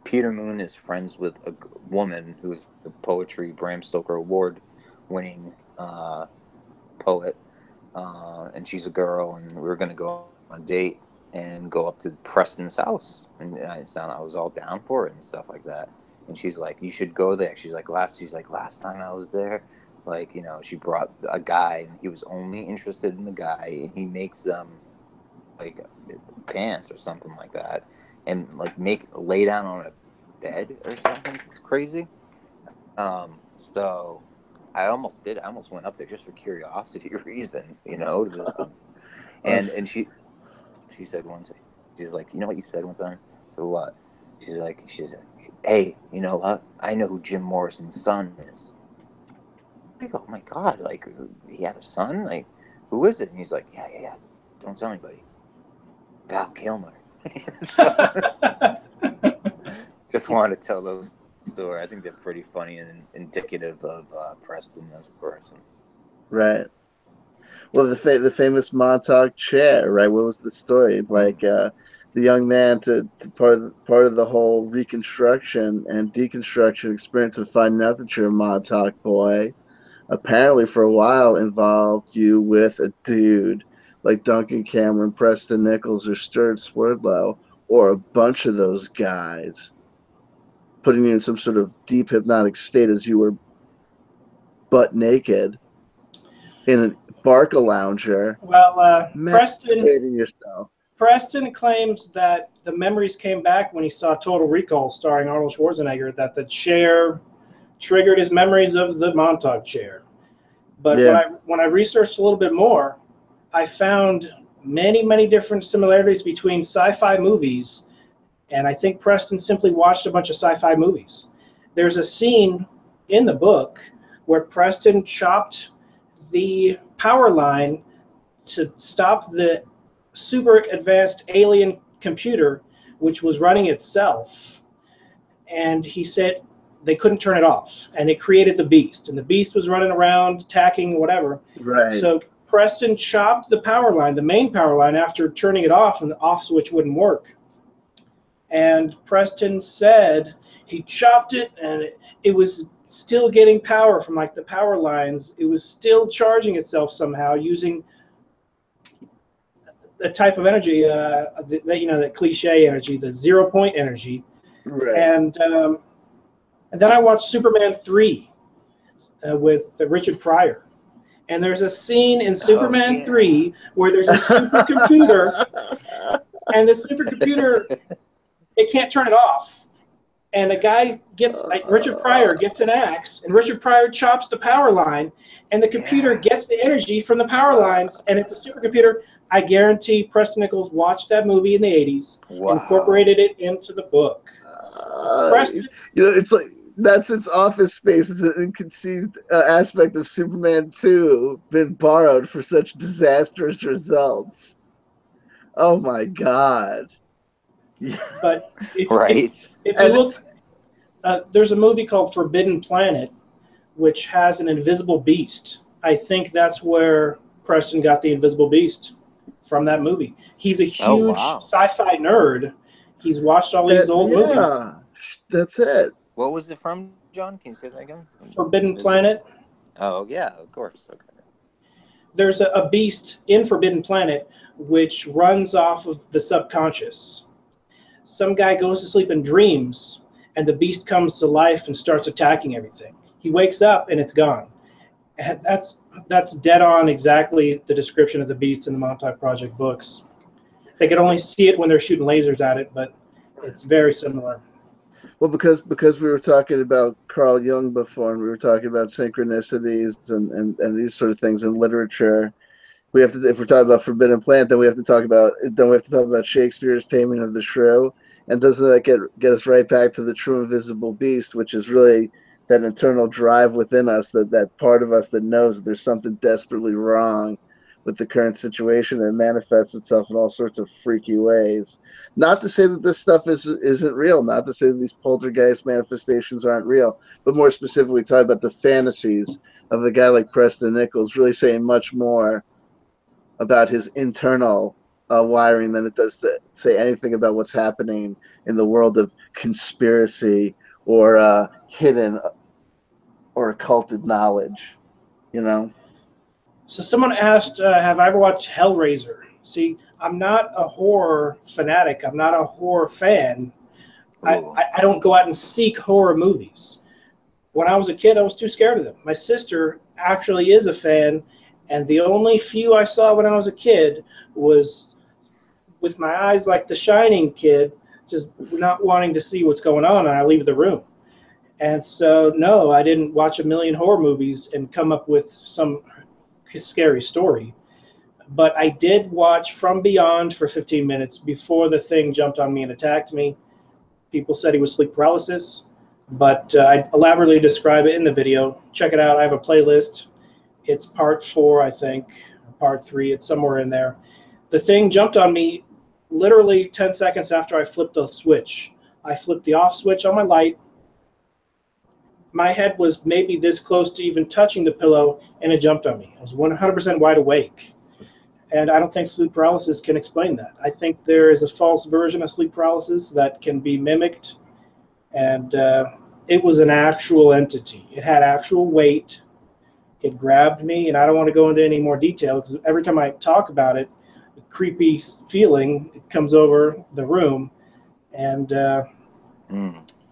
C: Peter Moon is friends with a woman who's the poetry Bram Stoker Award-winning poet, and she's a girl, and we were going to go on a date and go up to Preston's house, and I was all down for it and stuff like that. And she's like, "You should go there." She's like, last time I was there, like, she brought a guy, and he was only interested in the guy, and he makes like pants or something like that, and like lay down on a bed or something. It's crazy. So I almost went up there just for curiosity reasons, just and she said one time, she's like, "You know what you said one time?" So what? She's like, "Hey, you know what? I know who Jim Morrison's son is." I go, "Oh my God, like, he had a son? Like, who is it?" And he's like, yeah. Don't tell anybody. Val Kilmer. So, just wanted to tell those stories. I think they're pretty funny and indicative of Preston as a person.
B: Right. Well, the famous Montauk chair, right? What was the story? Like the young man to part of the whole reconstruction and deconstruction experience of finding out that you're a Montauk boy. Apparently, for a while, involved you with a dude like Duncan Cameron, Preston Nichols, or Stuart Swerdlow, or a bunch of those guys, putting you in some sort of deep hypnotic state as you were butt naked in a Barca lounger.
A: Well,
B: yourself.
A: Preston claims that the memories came back when he saw Total Recall starring Arnold Schwarzenegger, that the chair triggered his memories of the Montauk chair. But when I researched a little bit more, I found many different similarities between sci-fi movies, and I think Preston simply watched a bunch of sci-fi movies. There's a scene in the book where Preston chopped the power line to stop the super advanced alien computer, which was running itself, and he said they couldn't turn it off, and it created the beast, and the beast was running around attacking whatever.
B: Right.
A: So Preston chopped the power line, the main power line, after turning it off, and the off switch wouldn't work. And Preston said he chopped it, and it was still getting power from like the power lines. It was still charging itself somehow using the type of energy, that cliche energy, the 0 point energy.
B: Right.
A: And then I watched Superman 3 with Richard Pryor. And there's a scene in Superman 3 where there's a supercomputer, and the supercomputer, it can't turn it off. And a guy Richard Pryor gets an axe, and Richard Pryor chops the power line, and the computer gets the energy from the power lines, and it's a supercomputer. I guarantee Preston Nichols watched that movie in the 80s, incorporated it into the book. Preston,
B: it's like that's its Office Space is an inconceived aspect of Superman 2 been borrowed for such disastrous results. Oh my God.
A: But if you look, there's a movie called Forbidden Planet, which has an invisible beast. I think that's where Preston got the invisible beast, from that movie. He's a huge sci-fi nerd. He's watched all these old movies.
B: That's it.
C: What was it from, John? Can you say that again?
A: Forbidden Planet.
C: Oh, yeah, of course. Okay.
A: there's a beast in Forbidden Planet which runs off of the subconscious. Some guy goes to sleep and dreams, and the beast comes to life and starts attacking everything. He wakes up and it's gone. And that's dead on exactly the description of the beast in the Montauk Project books. They can only see it when they're shooting lasers at it, but it's very similar.
B: Well, because we were talking about Carl Jung before, and we were talking about synchronicities and these sort of things in literature. We have to, if we're talking about Forbidden Planet, then we have to talk about Shakespeare's Taming of the Shrew. And doesn't that get us right back to the true invisible beast, which is really that internal drive within us, that part of us that knows that there's something desperately wrong with the current situation, and manifests itself in all sorts of freaky ways. Not to say that this stuff isn't real, not to say that these poltergeist manifestations aren't real, but more specifically talk about the fantasies of a guy like Preston Nichols, really saying much more about his internal wiring than it does to say anything about what's happening in the world of conspiracy or hidden or occulted knowledge, you know?
A: So someone asked, have I ever watched Hellraiser? See, I'm not a horror fanatic. I'm not a horror fan. I don't go out and seek horror movies. When I was a kid, I was too scared of them. My sister actually is a fan, and the only few I saw when I was a kid was with my eyes like the Shining kid, just not wanting to see what's going on, and I leave the room. And so, no, I didn't watch a million horror movies and come up with some scary story. But I did watch From Beyond for 15 minutes before the thing jumped on me and attacked me. People said he was sleep paralysis, but I elaborately describe it in the video. Check it out. I have a playlist. It's part 4, I think, part 3. It's somewhere in there. The thing jumped on me literally 10 seconds after I flipped the switch. I flipped the off switch on my light. My head was maybe this close to even touching the pillow, and it jumped on me. I was 100% wide awake. And I don't think sleep paralysis can explain that. I think there is a false version of sleep paralysis that can be mimicked, and it was an actual entity. It had actual weight. It grabbed me, and I don't want to go into any more detail because every time I talk about it, a creepy feeling it comes over the room. And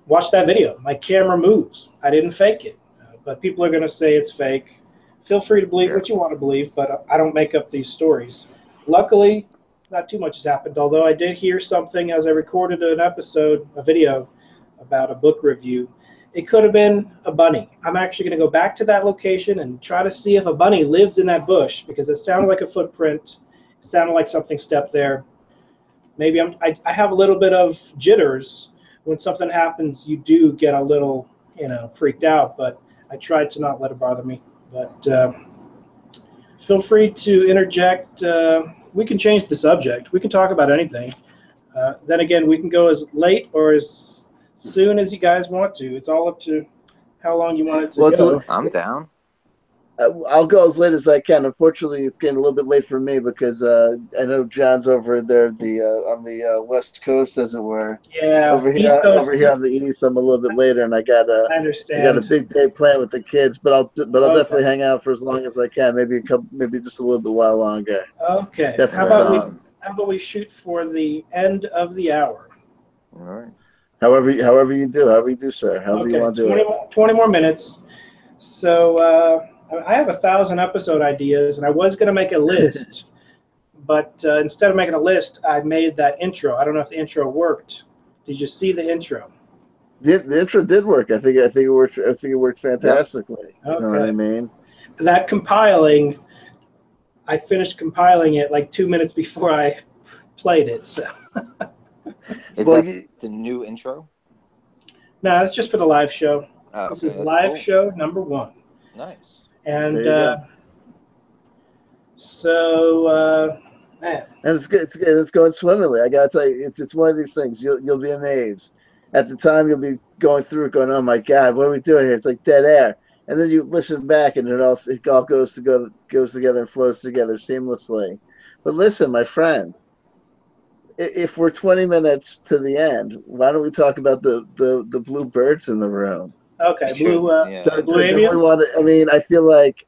A: watch that video. My camera moves. I didn't fake it, but people are going to say it's fake. Feel free to believe what you want to believe, but I don't make up these stories. Luckily, not too much has happened, although I did hear something as I recorded an episode, a video about a book review. It could have been a bunny. I'm actually going to go back to that location and try to see if a bunny lives in that bush, because it sounded like a footprint. It sounded like something stepped there. Maybe I have a little bit of jitters. When something happens, you do get a little, freaked out, but I tried to not let it bother me. But feel free to interject. We can change the subject. We can talk about anything. Then again, we can go as late or as soon as you guys want to. It's all up to how long you want it to go.
C: I'm down.
B: I'll go as late as I can. Unfortunately, it's getting a little bit late for me because I know John's over there on the West Coast, as it were.
A: Yeah,
B: over here on the East. I'm a little bit later, and I got a big day planned with the kids. But I'll definitely hang out for as long as I can. Maybe just a little bit while longer.
A: Okay.
B: Definitely.
A: How about we shoot for the end of the hour?
C: All right.
B: However you do, sir. However you want to do it.
A: 20 more minutes. So. I have 1,000 episode ideas, and I was going to make a list, but instead of making a list, I made that intro. I don't know if the intro worked. Did you see the intro?
B: The intro did work. I think it worked. I think it works fantastically.
A: Okay.
B: You know what I mean?
A: That compiling, I finished compiling it like 2 minutes before I played it. So.
C: Is that the new intro?
A: No, it's just for the live show.
C: Oh,
A: this is live show number 1.
C: Nice.
A: And man.
B: And it's going swimmingly. I gotta tell you, it's one of these things. You'll be amazed. At the time, you'll be going through it, going, "Oh my God, what are we doing here?" It's like dead air. And then you listen back, and it all goes together and flows together seamlessly. But listen, my friend, if we're 20 minutes to the end, why don't we talk about the blue birds in the room?
A: Okay, blue
B: Avians? I mean, I feel like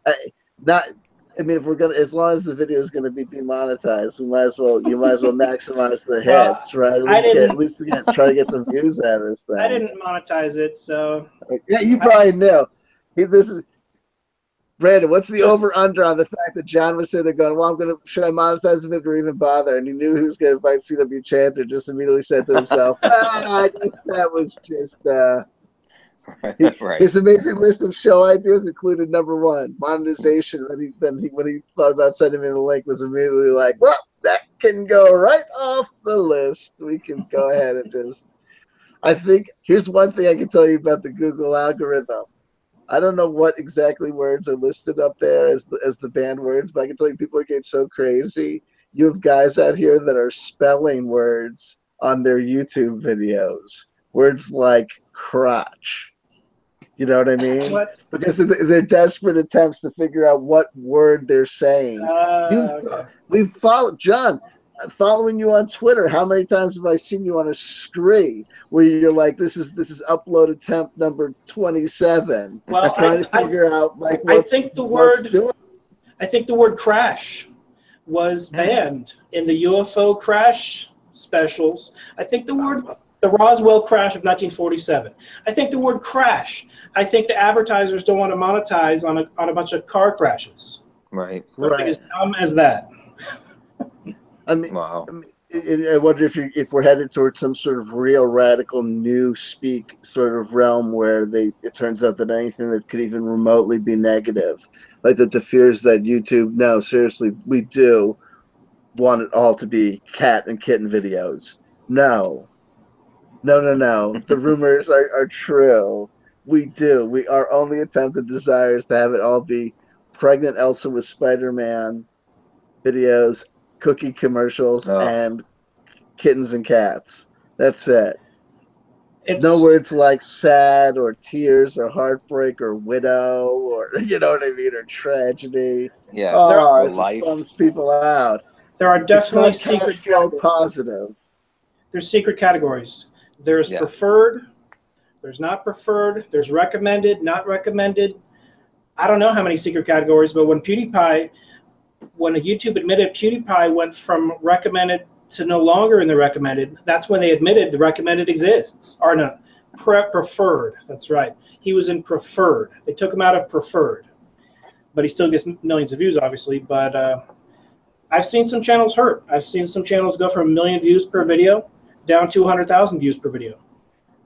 B: I mean, if we're gonna, as long as the video is gonna be demonetized, you might as well maximize the
A: Well,
B: hits, right?
A: I
B: Try to get some views out of this thing.
A: I didn't monetize it, so
B: Yeah, you probably knew. This is Brandon. What's the over under on the fact that John was sitting there going, "Well, should I monetize the video or even bother?" And he knew he was going to invite C.W. Chanter. Just immediately said to himself, I guess that was just."
C: Right.
B: His amazing list of show ideas included number 1, monetization. When he thought about sending me the link, was immediately like, "Well, that can go right off the list. We can go ahead and just." I think here's one thing I can tell you about the Google algorithm. I don't know what exactly words are listed up there as the banned words, but I can tell you people are getting so crazy. You have guys out here that are spelling words on their YouTube videos. Words like crotch. You know what I mean?
A: what?
B: Because they're desperate attempts to figure out what word they're saying.
A: Okay.
B: We've followed John. Following you on Twitter, how many times have I seen you on a scree where you're like, "This is upload attempt number 27,"
A: Well,
B: trying to figure out like
A: I think the word crash was banned in the UFO crash specials. I think the Roswell crash of 1947. I think the word crash. I think the advertisers don't want to monetize on a bunch of car crashes.
C: Right.
A: Something as dumb as that.
B: I mean,
C: Wow.
B: I wonder if we're headed towards some sort of real radical new speak sort of realm where it turns out that anything that could even remotely be negative, like that the fears that YouTube, no, seriously, we do want it all to be cat and kitten videos. No. The rumors are true. We do. Our only attempt and desire is to have it all be pregnant Elsa with Spider-Man videos, cookie commercials, and kittens and cats. That's it. No words like sad or tears or heartbreak or widow or you know what I mean, or tragedy.
C: Yeah.
B: Oh, it just bums people out.
A: There are definitely
B: secret flow positive.
A: There's secret categories. There's preferred. There's not preferred. There's recommended, not recommended. I don't know how many secret categories, but when YouTube admitted PewDiePie went from recommended to no longer in the recommended, that's when they admitted the recommended exists. Or no, preferred. That's right. He was in preferred. They took him out of preferred. But he still gets millions of views, obviously. But I've seen some channels hurt. I've seen some channels go from 1 million views per video down to 100,000 views per video.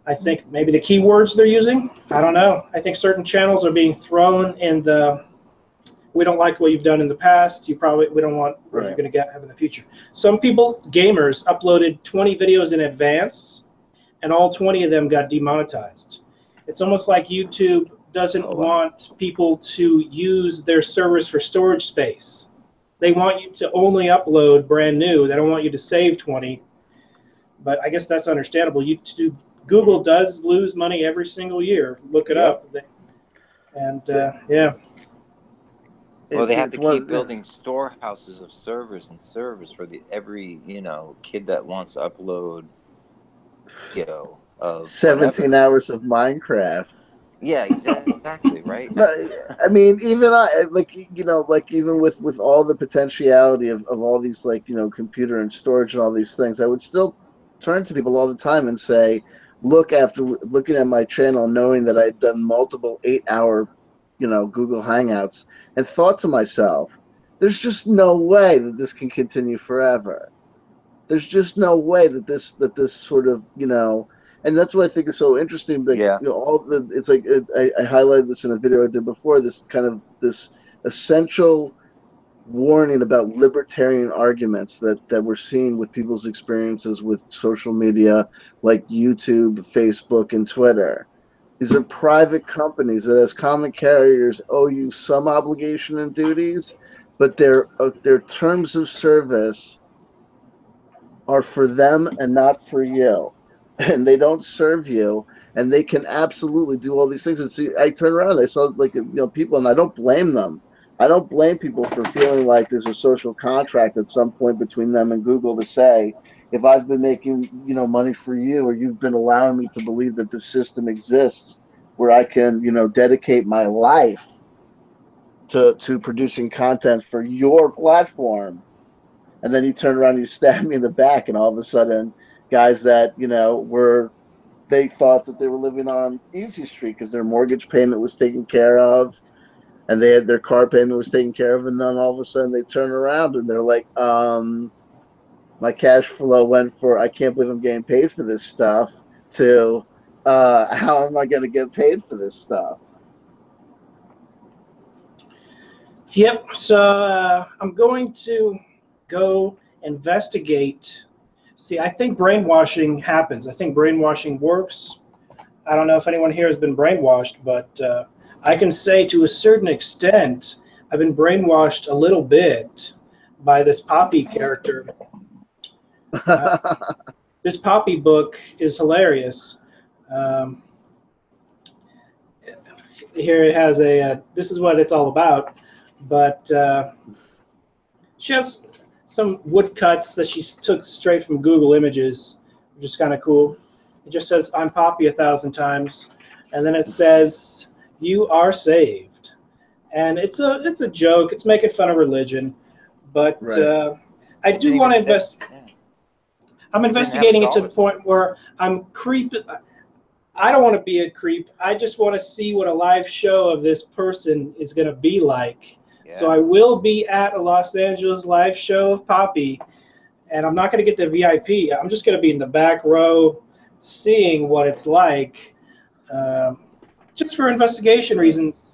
A: I think maybe the keywords they're using, I don't know. I think certain channels are being thrown in the, we don't like what you've done in the past. We don't want what you're going to have in the future. Some people, gamers, uploaded 20 videos in advance, and all 20 of them got demonetized. It's almost like YouTube doesn't want people to use their servers for storage space. They want you to only upload brand new. They don't want you to save 20. But I guess that's understandable. Google does lose money every single year. Look it up. And yeah.
C: Well, they have to keep building storehouses of servers and servers for every kid that wants to upload of
B: 17 hours of Minecraft.
C: Yeah, exactly, right?
B: I mean, even even with all the potentiality of all these computer and storage and all these things, I would still turn to people all the time and say, look, after looking at my channel, knowing that I'd done multiple 8-hour, Google Hangouts, and thought to myself, there's just no way that this can continue forever. There's just no way that this sort of, and that's what I think is so interesting. Like, it's like I highlighted this in a video I did before. This kind of this essential warning about libertarian arguments that we're seeing with people's experiences with social media like YouTube, Facebook, and Twitter. These are private companies that, as common carriers, owe you some obligation and duties, but their terms of service are for them and not for you. And they don't serve you, and they can absolutely do all these things. And see, I turn around, I saw people, and I don't blame them. I don't blame people for feeling like there's a social contract at some point between them and Google to say, if I've been making money for you, or you've been allowing me to believe that this system exists where I can dedicate my life to producing content for your platform, and then you turn around and you stab me in the back, and all of a sudden, guys that they thought that they were living on easy street because their mortgage payment was taken care of, and they had their car payment was taken care of, and then all of a sudden they turn around and they're like, my cash flow went for, I can't believe I'm getting paid for this stuff, to how am I going to get paid for this stuff?
A: Yep. So I'm going to go investigate. See, I think brainwashing happens. I think brainwashing works. I don't know if anyone here has been brainwashed, but I can say to a certain extent, I've been brainwashed a little bit by this Poppy character. This Poppy book is hilarious. Here it has this is what it's all about, but she has some woodcuts that she took straight from Google Images, which is kind of cool. It just says, "I'm Poppy" 1,000 times, and then it says, "You are saved." And it's a joke. It's making fun of religion, but
B: right.
A: I do want to invest. I'm investigating it to the point where I'm creep. I don't want to be a creep. I just want to see what a live show of this person is going to be like. Yeah. So I will be at a Los Angeles live show of Poppy, and I'm not going to get the VIP. I'm just going to be in the back row seeing what it's like, just for investigation reasons.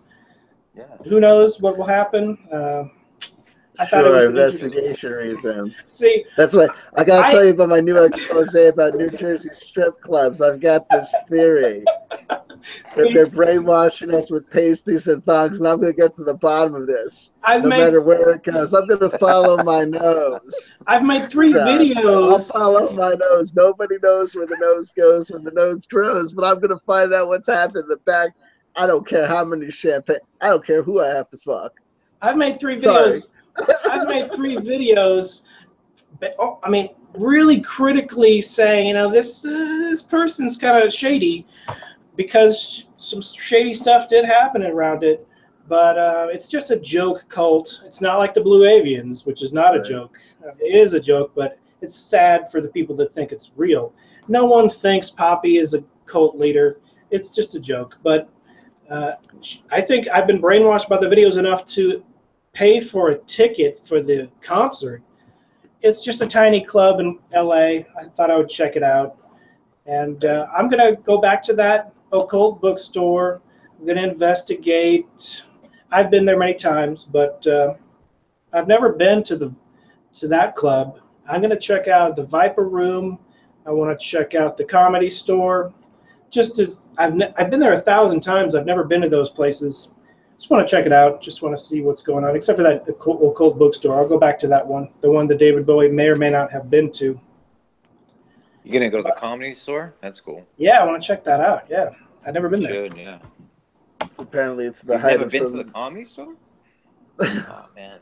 A: Yeah. Who knows what will happen? I thought it was
B: investigation reasons.
A: See,
B: that's what I gotta tell you about my new expose about New Jersey strip clubs. I've got this theory that they're brainwashing us with pasties and thongs, and I'm gonna get to the bottom of this. No matter where it goes, I'm gonna follow my nose.
A: I've made 3 videos.
B: I'll follow my nose. Nobody knows where the nose goes when the nose grows, but I'm gonna find out what's happening in the back. I don't care how many champagne. I don't care who I have to fuck.
A: I've made 3 videos. I've made 3 videos, but, I mean, really critically saying, this person's kind of shady, because some shady stuff did happen around it, but it's just a joke cult. It's not like the Blue Avians, which is not a joke. It is a joke, but it's sad for the people that think it's real. No one thinks Poppy is a cult leader. It's just a joke, but I think I've been brainwashed by the videos enough to pay for a ticket for the concert. It's just a tiny club in LA. I thought I would check it out. And I'm going to go back to that occult bookstore. I'm going to investigate. I've been there many times, but I've never been to that club. I'm going to check out the Viper Room. I want to check out the Comedy Store. I've been there 1,000 times. I've never been to those places. Just want to check it out. Just want to see what's going on, except for that occult bookstore. I'll go back to that one, the one that David Bowie may or may not have been to.
C: You gonna go to the Comedy Store? That's cool.
A: Yeah, I want to check that out. Yeah, I've never been there.
C: Should, yeah.
B: Apparently, it's the
C: You've never been to the Comedy Store? Oh man.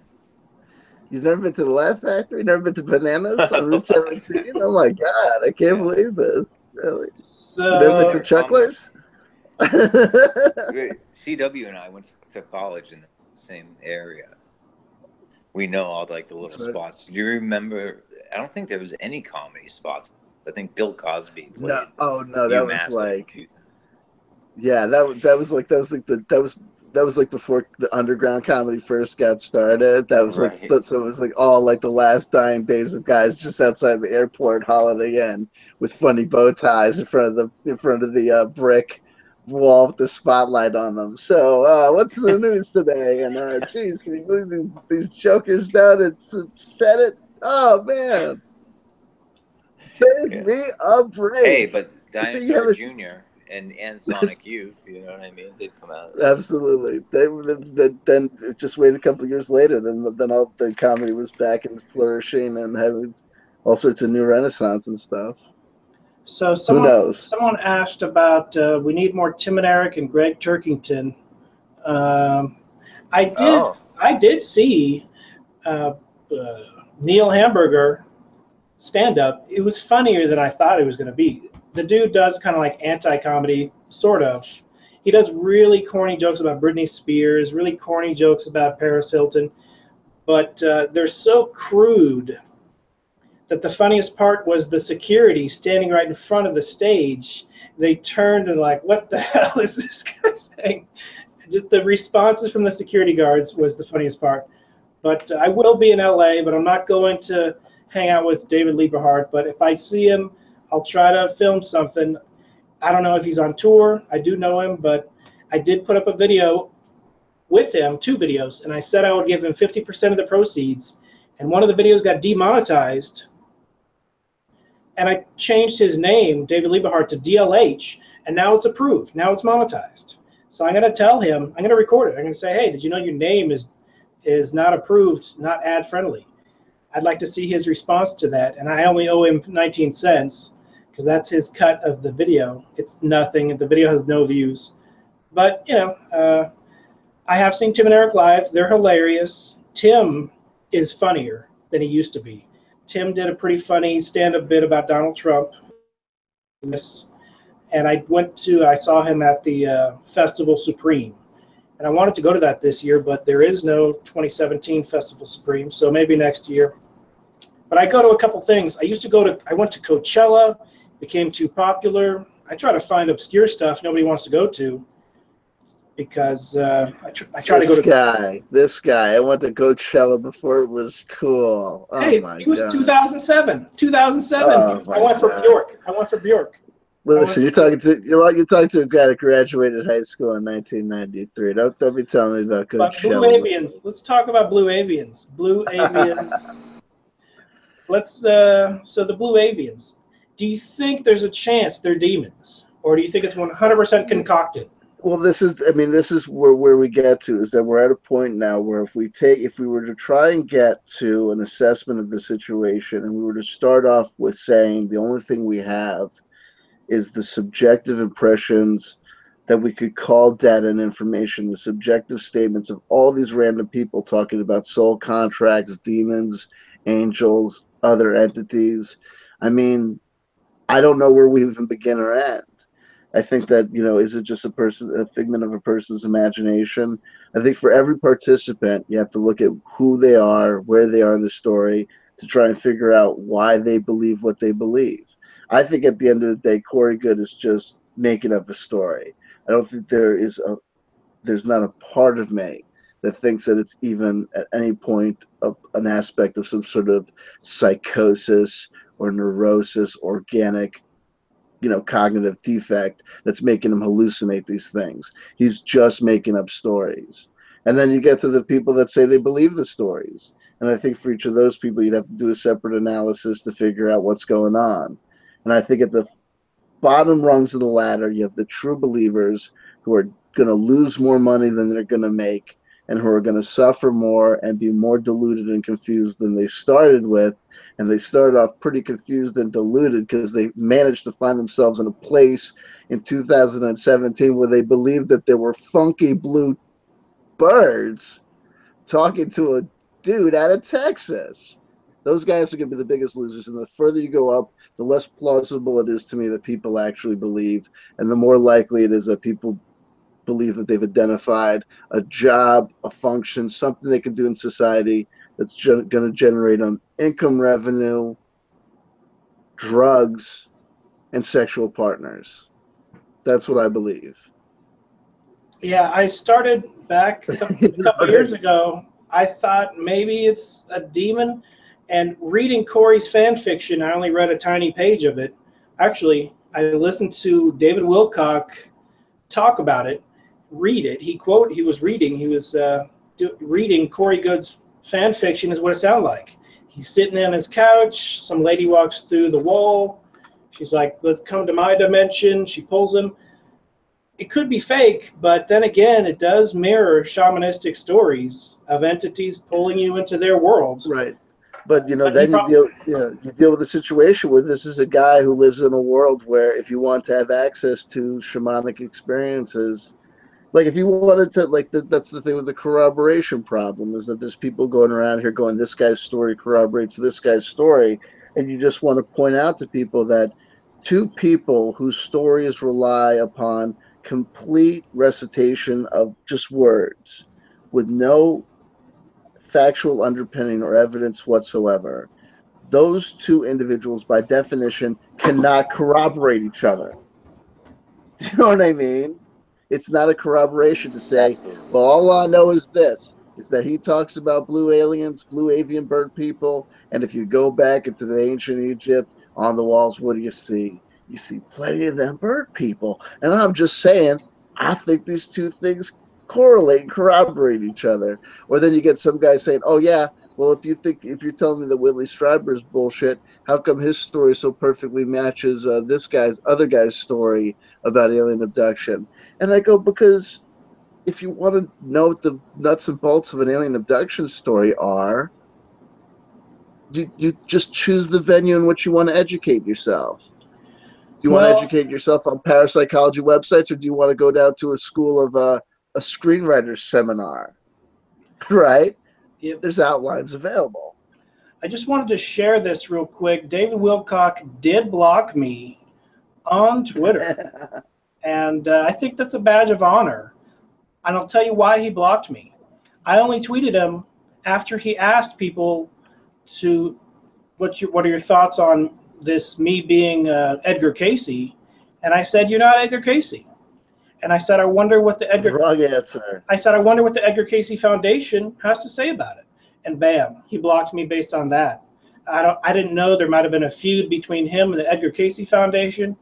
B: You've never been to the Laugh Factory? Never been to Bananas on Route 17? Oh my God, I can't believe this. Really?
A: So,
B: you never been to Chucklers?
C: CW and I went to college in the same area. We know all the little spots. Do you remember? I don't think there was any comedy spots. I think Bill Cosby played.
B: No, that was like before the underground comedy first got started. That was right. So it was like all like the last dying days of guys just outside the airport Holiday Inn with funny bow ties in front of the brick wall with the spotlight on them. So what's the news today? And geez, can you believe these jokers down at Senate? Oh man, give me a break.
C: Hey, but Dinosaur Jr. and Sonic Youth, you know what I mean? Did come out.
B: Absolutely. Then just wait a couple of years later, then all the comedy was back and flourishing and having all sorts of new renaissance and stuff.
A: So someone asked about we need more Tim and Eric and Greg Turkington. I did see Neil Hamburger stand up. It was funnier than I thought it was going to be. The dude does kind of like anti-comedy, sort of. He does really corny jokes about Britney Spears, really corny jokes about Paris Hilton, but they're so crude that the funniest part was the security standing right in front of the stage. They turned and like, what the hell is this guy saying? Just the responses from the security guards was the funniest part. But I will be in LA, but I'm not going to hang out with David Lieberhart. But if I see him, I'll try to film something. I don't know if he's on tour. I do know him, but I did put up a video with him, 2 videos, and I said I would give him 50% of the proceeds. And one of the videos got demonetized. And I changed his name, David Lieberhart, to DLH, and now it's approved. Now it's monetized. So I'm going to tell him, I'm going to record it. I'm going to say, hey, did you know your name is not approved, not ad friendly? I'd like to see his response to that. And I only owe him 19 cents because that's his cut of the video. It's nothing. The video has no views. But, you know, I have seen Tim and Eric live. They're hilarious. Tim is funnier than he used to be. Tim did a pretty funny stand-up bit about Donald Trump. And I saw him at the Festival Supreme. And I wanted to go to that this year, but there is no 2017 Festival Supreme, so maybe next year. But I go to a couple things. I went to Coachella, became too popular. I try to find obscure stuff nobody wants to go to because I try to go to...
B: This guy. I went to Coachella before it was cool. Oh,
A: hey,
B: my
A: it was
B: God.
A: 2007. 2007.
B: Oh,
A: I went for Bjork.
B: Listen, you're talking to a guy that graduated high school in 1993. Don't be telling me about Coachella.
A: But Blue Avians. Let's talk about Blue Avians. Blue Avians. So the Blue Avians. Do you think there's a chance they're demons, or do you think it's 100% concocted?
B: Well, this is where we get to, is that we're at a point now where if we were to try and get to an assessment of the situation, and we were to start off with saying the only thing we have is the subjective impressions that we could call data and information, the subjective statements of all these random people talking about soul contracts, demons, angels, other entities. I mean, I don't know where we even begin or end. I think that, is it just a figment of a person's imagination? I think for every participant, you have to look at who they are, where they are in the story, to try and figure out why they believe what they believe. I think at the end of the day, Corey Good is just making up a story. I don't think there's not a part of me that thinks that it's even at any point an aspect of some sort of psychosis or neurosis, organic, cognitive defect that's making him hallucinate these things. He's just making up stories. And then you get to the people that say they believe the stories. And I think for each of those people, you'd have to do a separate analysis to figure out what's going on. And I think at the bottom rungs of the ladder, you have the true believers who are going to lose more money than they're going to make, and who are going to suffer more and be more deluded and confused than they started with. And they started off pretty confused and deluded because they managed to find themselves in a place in 2017 where they believed that there were funky blue birds talking to a dude out of Texas. Those guys are going to be the biggest losers. And the further you go up, the less plausible it is to me that people actually believe. And the more likely it is that people believe that they've identified a job, a function, something they can do in society that's going to generate them income, revenue, drugs, and sexual partners. That's what I believe.
A: Yeah, I started back a couple years ago. I thought maybe it's a demon. And reading Corey's fan fiction, I only read a tiny page of it. Actually, I listened to David Wilcock talk about it, read it. He was reading Corey Good's fan fiction is what it sounded like. He's sitting on his couch. Some lady walks through the wall. She's like, let's come to my dimension. She pulls him. It could be fake, but then again, it does mirror shamanistic stories of entities pulling you into their world.
B: Right. But, then you deal with a situation where this is a guy who lives in a world where if you want to have access to shamanic experiences, like if you wanted to, that's the thing with the corroboration problem, is that there's people going around here going, this guy's story corroborates this guy's story. And you just want to point out to people that two people whose stories rely upon complete recitation of just words with no factual underpinning or evidence whatsoever, those two individuals, by definition, cannot corroborate each other. Do you know what I mean? It's not a corroboration to say,
C: Absolutely.
B: well, all I know is this, is that he talks about blue aliens, blue avian bird people, and if you go back into the ancient Egypt, on the walls, what do you see? You see plenty of them bird people. And I'm just saying, I think these two things correlate and corroborate each other. Or then you get some guy saying, oh, yeah, well, if you're telling me that Whitley Strieber is bullshit, how come his story so perfectly matches other guy's story about alien abduction? And I go, because if you want to know what the nuts and bolts of an alien abduction story are, you just choose the venue in which you want to educate yourself. Do you want to educate yourself on parapsychology websites, or do you want to go down to a school of a screenwriter's seminar? Right?
A: Yep.
B: There's outlines available.
A: I just wanted to share this real quick. David Wilcock did block me on Twitter, and I think that's a badge of honor. And I'll tell you why he blocked me. I only tweeted him after he asked people to, what are your thoughts on this, me being Edgar Casey? And I said, you're not Edgar Casey. And I said, I wonder what the
B: Wrong answer.
A: I said, I wonder what the Edgar Casey Foundation has to say about it. And bam, he blocked me based on that. I didn't know there might have been a feud between him and the Edgar Casey Foundation,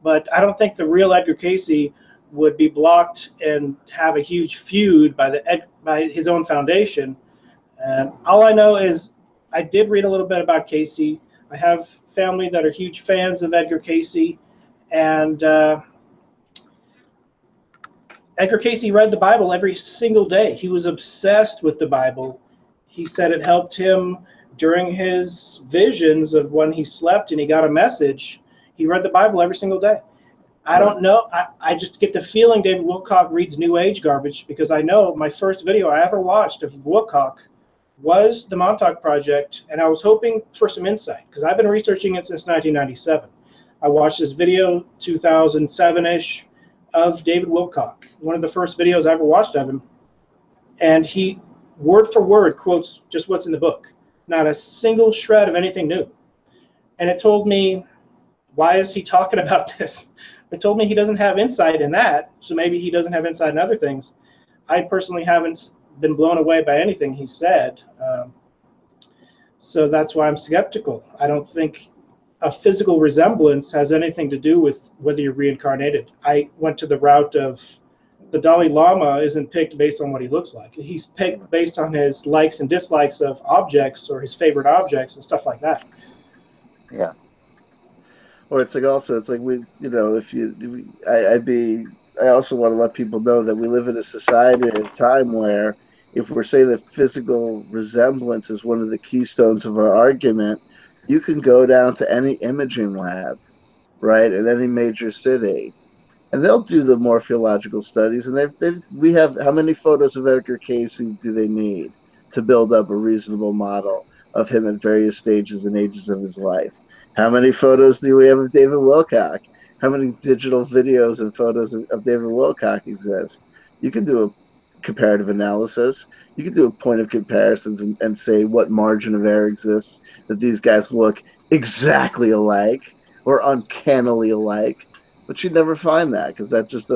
A: but I don't think the real Edgar Casey would be blocked and have a huge feud by his own foundation. And all I know is I did read a little bit about Casey. I have family that are huge fans of Edgar Casey, and Edgar Casey read the Bible every single day. He was obsessed with the Bible. He said it helped him during his visions of when he slept and he got a message. He read the Bible every single day. I don't know. I just get the feeling David Wilcock reads New Age garbage, because I know my first video I ever watched of Wilcock was the Montauk Project, and I was hoping for some insight because I've been researching it since 1997. I watched this video 2007-ish of David Wilcock, one of the first videos I ever watched of him, and he word for word quotes just what's in the book, not a single shred of anything new. And it told me, why is he talking about this? It told me he doesn't have insight in that, so maybe he doesn't have insight in other things. I personally haven't been blown away by anything he said, so that's why I'm skeptical. I don't think a physical resemblance has anything to do with whether you're reincarnated. I went to the route of the Dalai Lama isn't picked based on what he looks like. He's picked based on his likes and dislikes of objects or his favorite objects and stuff like that.
C: Yeah.
B: Or it's like also, it's like I also want to let people know that we live in a society at a time where if we're saying that physical resemblance is one of the keystones of our argument, you can go down to any imaging lab, right, in any major city, and they'll do the morphological studies. And we have, how many photos of Edgar Casey do they need to build up a reasonable model of him at various stages and ages of his life? How many photos do we have of David Wilcock? How many digital videos and photos of David Wilcock exist? You can do a comparative analysis. You can do a point of comparisons and say what margin of error exists that these guys look exactly alike or uncannily alike. But you'd never find that, because that's just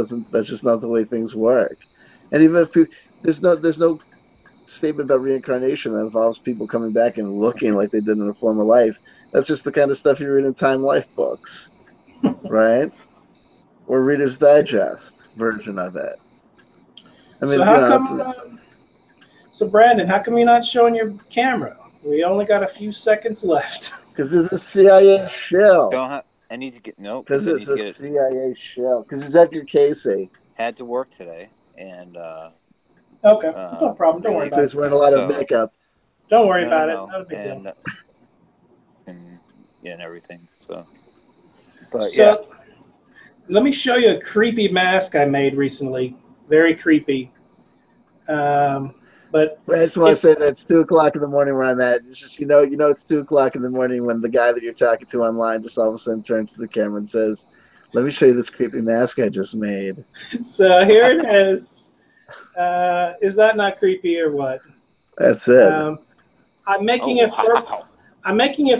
B: not the way things work. And even if there's no statement about reincarnation that involves people coming back and looking like they did in a former life. That's just the kind of stuff you read in Time Life books, right? Or Reader's Digest version of it. I mean,
A: So Brandon, how come you're not showing your camera? We only got a few seconds left.
B: Because it's a CIA shill.
C: I need to get
B: Because it's a CIA shill. Because it's Edgar Casey.
C: Had to work today, and
A: okay, no problem. Don't worry about it.
B: He's wearing a lot of makeup.
A: Don't worry about it. Not a big deal.
C: And everything. So
A: let me show you a creepy mask I made recently. Very creepy. But
B: I just want to say that it's 2:00 in the morning where I'm at. It's just, it's 2:00 in the morning when the guy that you're talking to online just all of a sudden turns to the camera and says, Let me show you this creepy mask I just made.
A: So here it is. Is that not creepy or what?
B: That's it.
A: I'm making it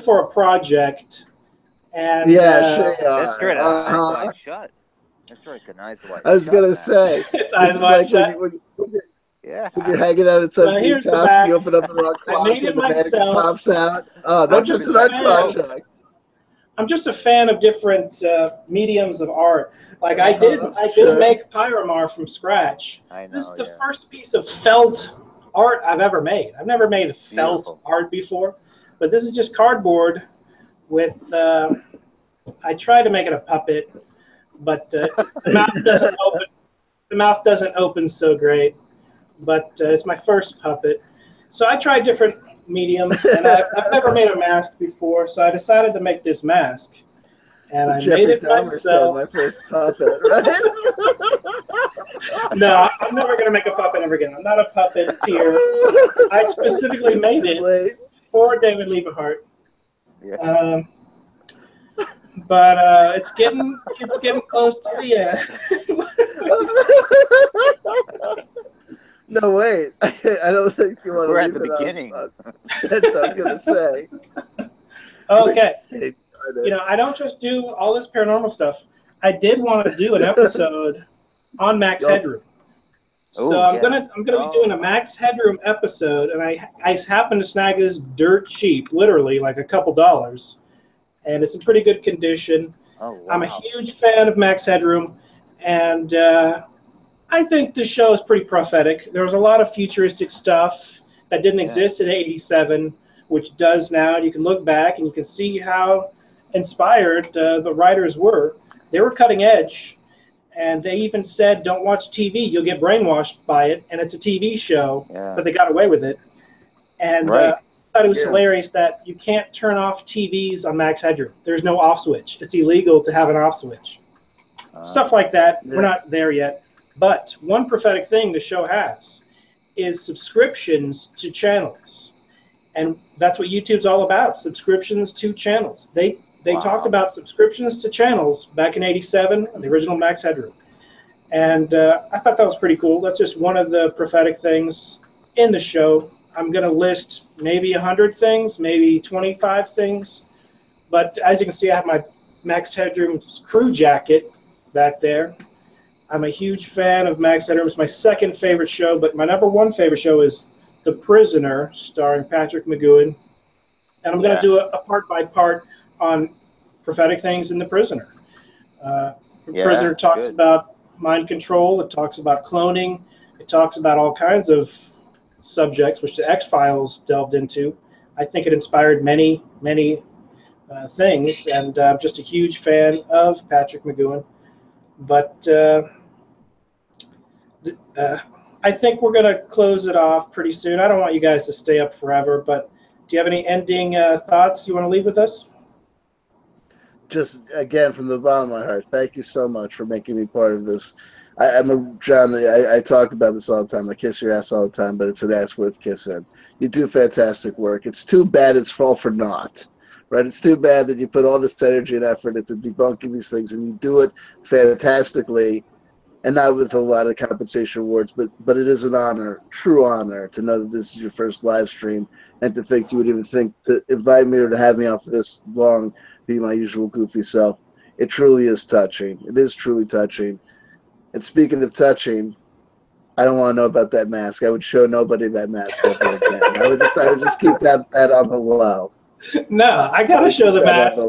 A: for a project. And
B: yeah, sure you are.
C: That's straight out Eyes Wide Shut. That's right, an Eyes Wide Shut.
B: I was gonna say
A: it's Eyes Wide Shut.
B: When you're hanging out at some dude's house and you open up the wrong closet and the mannequin pops out. Oh, that's just an art project.
A: I'm just a fan of different mediums of art. Like I did make Pyramar from scratch.
C: I know,
A: this is the first piece of felt art I've ever made. I've never made felt art before, but this is just cardboard with. I tried to make it a puppet, but the mouth doesn't open. The mouth doesn't open so great, but it's my first puppet. So I tried different mediums, and I've never made a mask before, so I decided to make this mask, and I made it myself.
B: My first puppet, right?
A: No, I'm never gonna make a puppet ever again. I'm not a puppeteer. I specifically made it for David Liebehart.
C: Yeah.
A: But it's getting close to the end.
B: No, wait. I don't think you want to.
C: We're at the beginning.
B: That's what I was gonna say.
A: Okay. I don't just do all this paranormal stuff. I did want to do an episode on Max Headroom. So I'm gonna be doing a Max Headroom episode, and I happened to snag this dirt cheap, literally like a couple dollars, and it's in pretty good condition.
C: Oh, wow.
A: I'm a huge fan of Max Headroom, and I think the show is pretty prophetic. There was a lot of futuristic stuff that didn't exist in '87, which does now. And you can look back and you can see how inspired the writers were. They were cutting edge, and they even said, "Don't watch TV; you'll get brainwashed by it." And it's a TV show, but they got away with it. And I thought it was hilarious that you can't turn off TVs on Max Headroom. There's no off switch. It's illegal to have an off switch. Stuff like that. We're not there yet. But one prophetic thing the show has is subscriptions to channels. And that's what YouTube's all about, subscriptions to channels. They talked about subscriptions to channels back in '87, the original Max Headroom. And I thought that was pretty cool. That's just one of the prophetic things in the show. I'm going to list maybe 100 things, maybe 25 things. But as you can see, I have my Max Headroom's crew jacket back there. I'm a huge fan of Max Headroom. It's my second favorite show, but my number one favorite show is The Prisoner, starring Patrick McGoohan. And I'm going to do a part-by-part on prophetic things in The Prisoner. The Prisoner talks about mind control. It talks about cloning. It talks about all kinds of subjects, which the X-Files delved into. I think it inspired many, many things, and I'm just a huge fan of Patrick McGoohan. But I think we're going to close it off pretty soon. I don't want you guys to stay up forever, but do you have any ending thoughts you want to leave with us?
B: Just, again, from the bottom of my heart, thank you so much for making me part of this. John, I talk about this all the time. I kiss your ass all the time, but it's an ass worth kissing. You do fantastic work. It's too bad it's all for naught. Right, it's too bad that you put all this energy and effort into debunking these things, and you do it fantastically, and not with a lot of compensation awards. But it is an honor, true honor, to know that this is your first live stream, and to think you would even think to invite me or to have me on for this long, be my usual goofy self. It truly is touching. It is truly touching. And speaking of touching, I don't want to know about that mask. I would show nobody that mask ever again. I would just keep that on the low.
A: No, I gotta show the mask.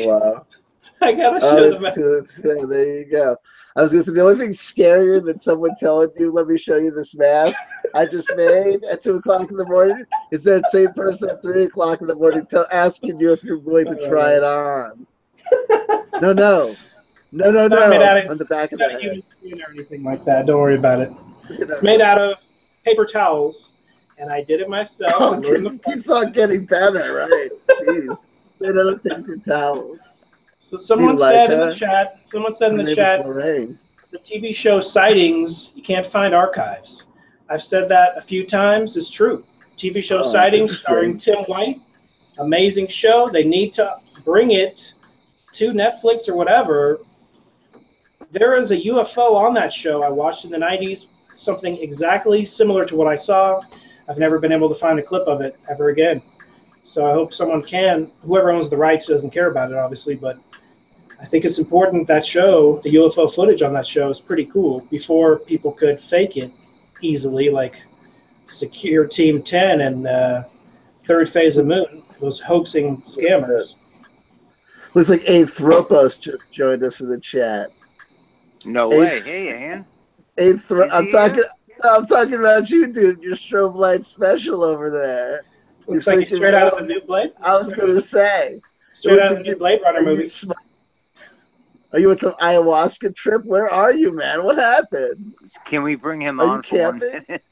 A: I gotta show the mask.
B: There you go. I was gonna say the only thing scarier than someone telling you, "Let me show you this mask I just made" at 2 o'clock in the morning is that same person at 3 o'clock in the morning asking you if you're willing to try it on. No. On the back of the head.
A: Or anything like that. Don't worry about it. It's made out of paper towels. And I did it myself.
B: Oh, it keeps on getting better, right? Jeez. Made out of paper towels.
A: So someone said in the chat, the TV show Sightings, you can't find archives. I've said that a few times. It's true. TV show Sightings starring Tim White. Amazing show. They need to bring it to Netflix or whatever there is a UFO on that show I watched in the 90s, something exactly similar to what I saw. I've never been able to find a clip of it ever again. So I hope someone can. Whoever owns the rights doesn't care about it, obviously, but I think it's important that show, the UFO footage on that show is pretty cool. Before people could fake it easily, like Secure Team 10 and Third Phase of Moon, those hoaxing scammers.
B: Looks like Anthropos just joined us in the chat.
C: No way. Hey, Ann.
B: I'm talking about you, dude. Your strobe light special over there.
A: Looks like he's straight out of the new Blade.
B: I was gonna say.
A: Straight out of the new Blade Runner movie.
B: Are you on some ayahuasca trip? Where are you, man? What happened?
C: Can we bring him on for 1 minute?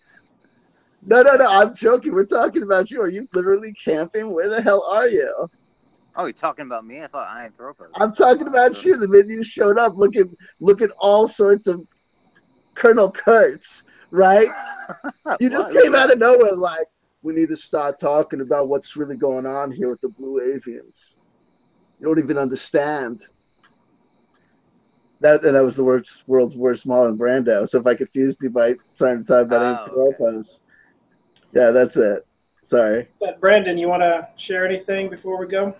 B: No. I'm joking. We're talking about you. Are you literally camping? Where the hell are you?
C: Oh, you're talking about me? I thought Anthropos.
B: I'm talking about you. The minute you showed up, looking all sorts of Colonel Kurtz, right? You just came out of nowhere like, we need to start talking about what's really going on here with the Blue Avians. You don't even understand. That was the world's worst Marlon Brando. So if I confused you by trying to talk about Anthropos, yeah, that's it. Sorry.
A: But Brandon, you want to share anything before we go?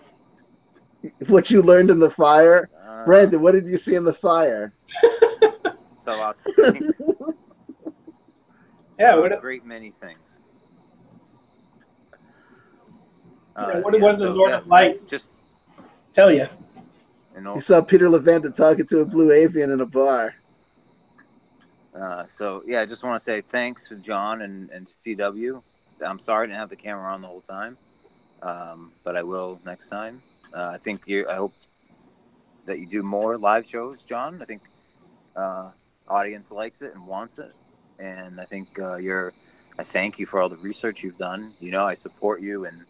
B: What you learned in the fire? Brandon, what did you see in the fire?
C: So lots of things.
A: Yeah,
C: a great many things.
A: What was the Lord of Light
C: just
A: tell you?
B: You saw Peter Levenda talking to a Blue Avian in a bar.
C: So yeah, I just want to say thanks to John and CW. I'm sorry I didn't have the camera on the whole time, but I will next time. I hope that you do more live shows, John. I think audience likes it and wants it, and I think I thank you for all the research you've done. You know, I support you and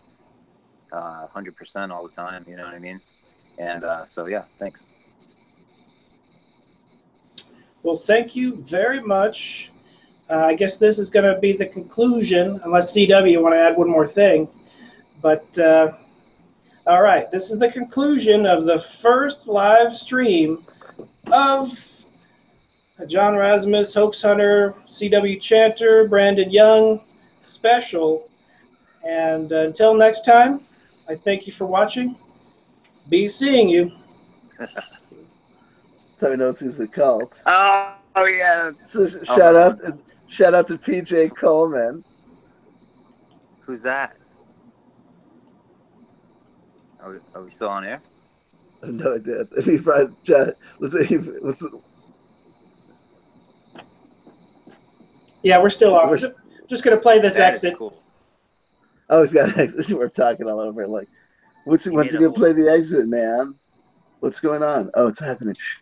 C: 100% all the time. You know what I mean? And so yeah, thanks.
A: Well, thank you very much. I guess this is going to be the conclusion, unless CW want to add one more thing. But all right, this is the conclusion of the first live stream of John Razimus, Hoax Hunter, CW Chanter, Brandon Young special. And until next time, I thank you for watching. Be seeing you.
B: So he knows he's a cult.
C: Oh yeah.
B: So shout out to PJ Coleman.
C: Who's that? Are we still on air?
B: No idea.
A: Yeah, we're still on. We're just gonna play this exit.
C: Cool.
B: Oh, he's got an exit. We're talking all over. Like, when's he gonna play the exit, man? What's going on? Oh, it's happening. Shh.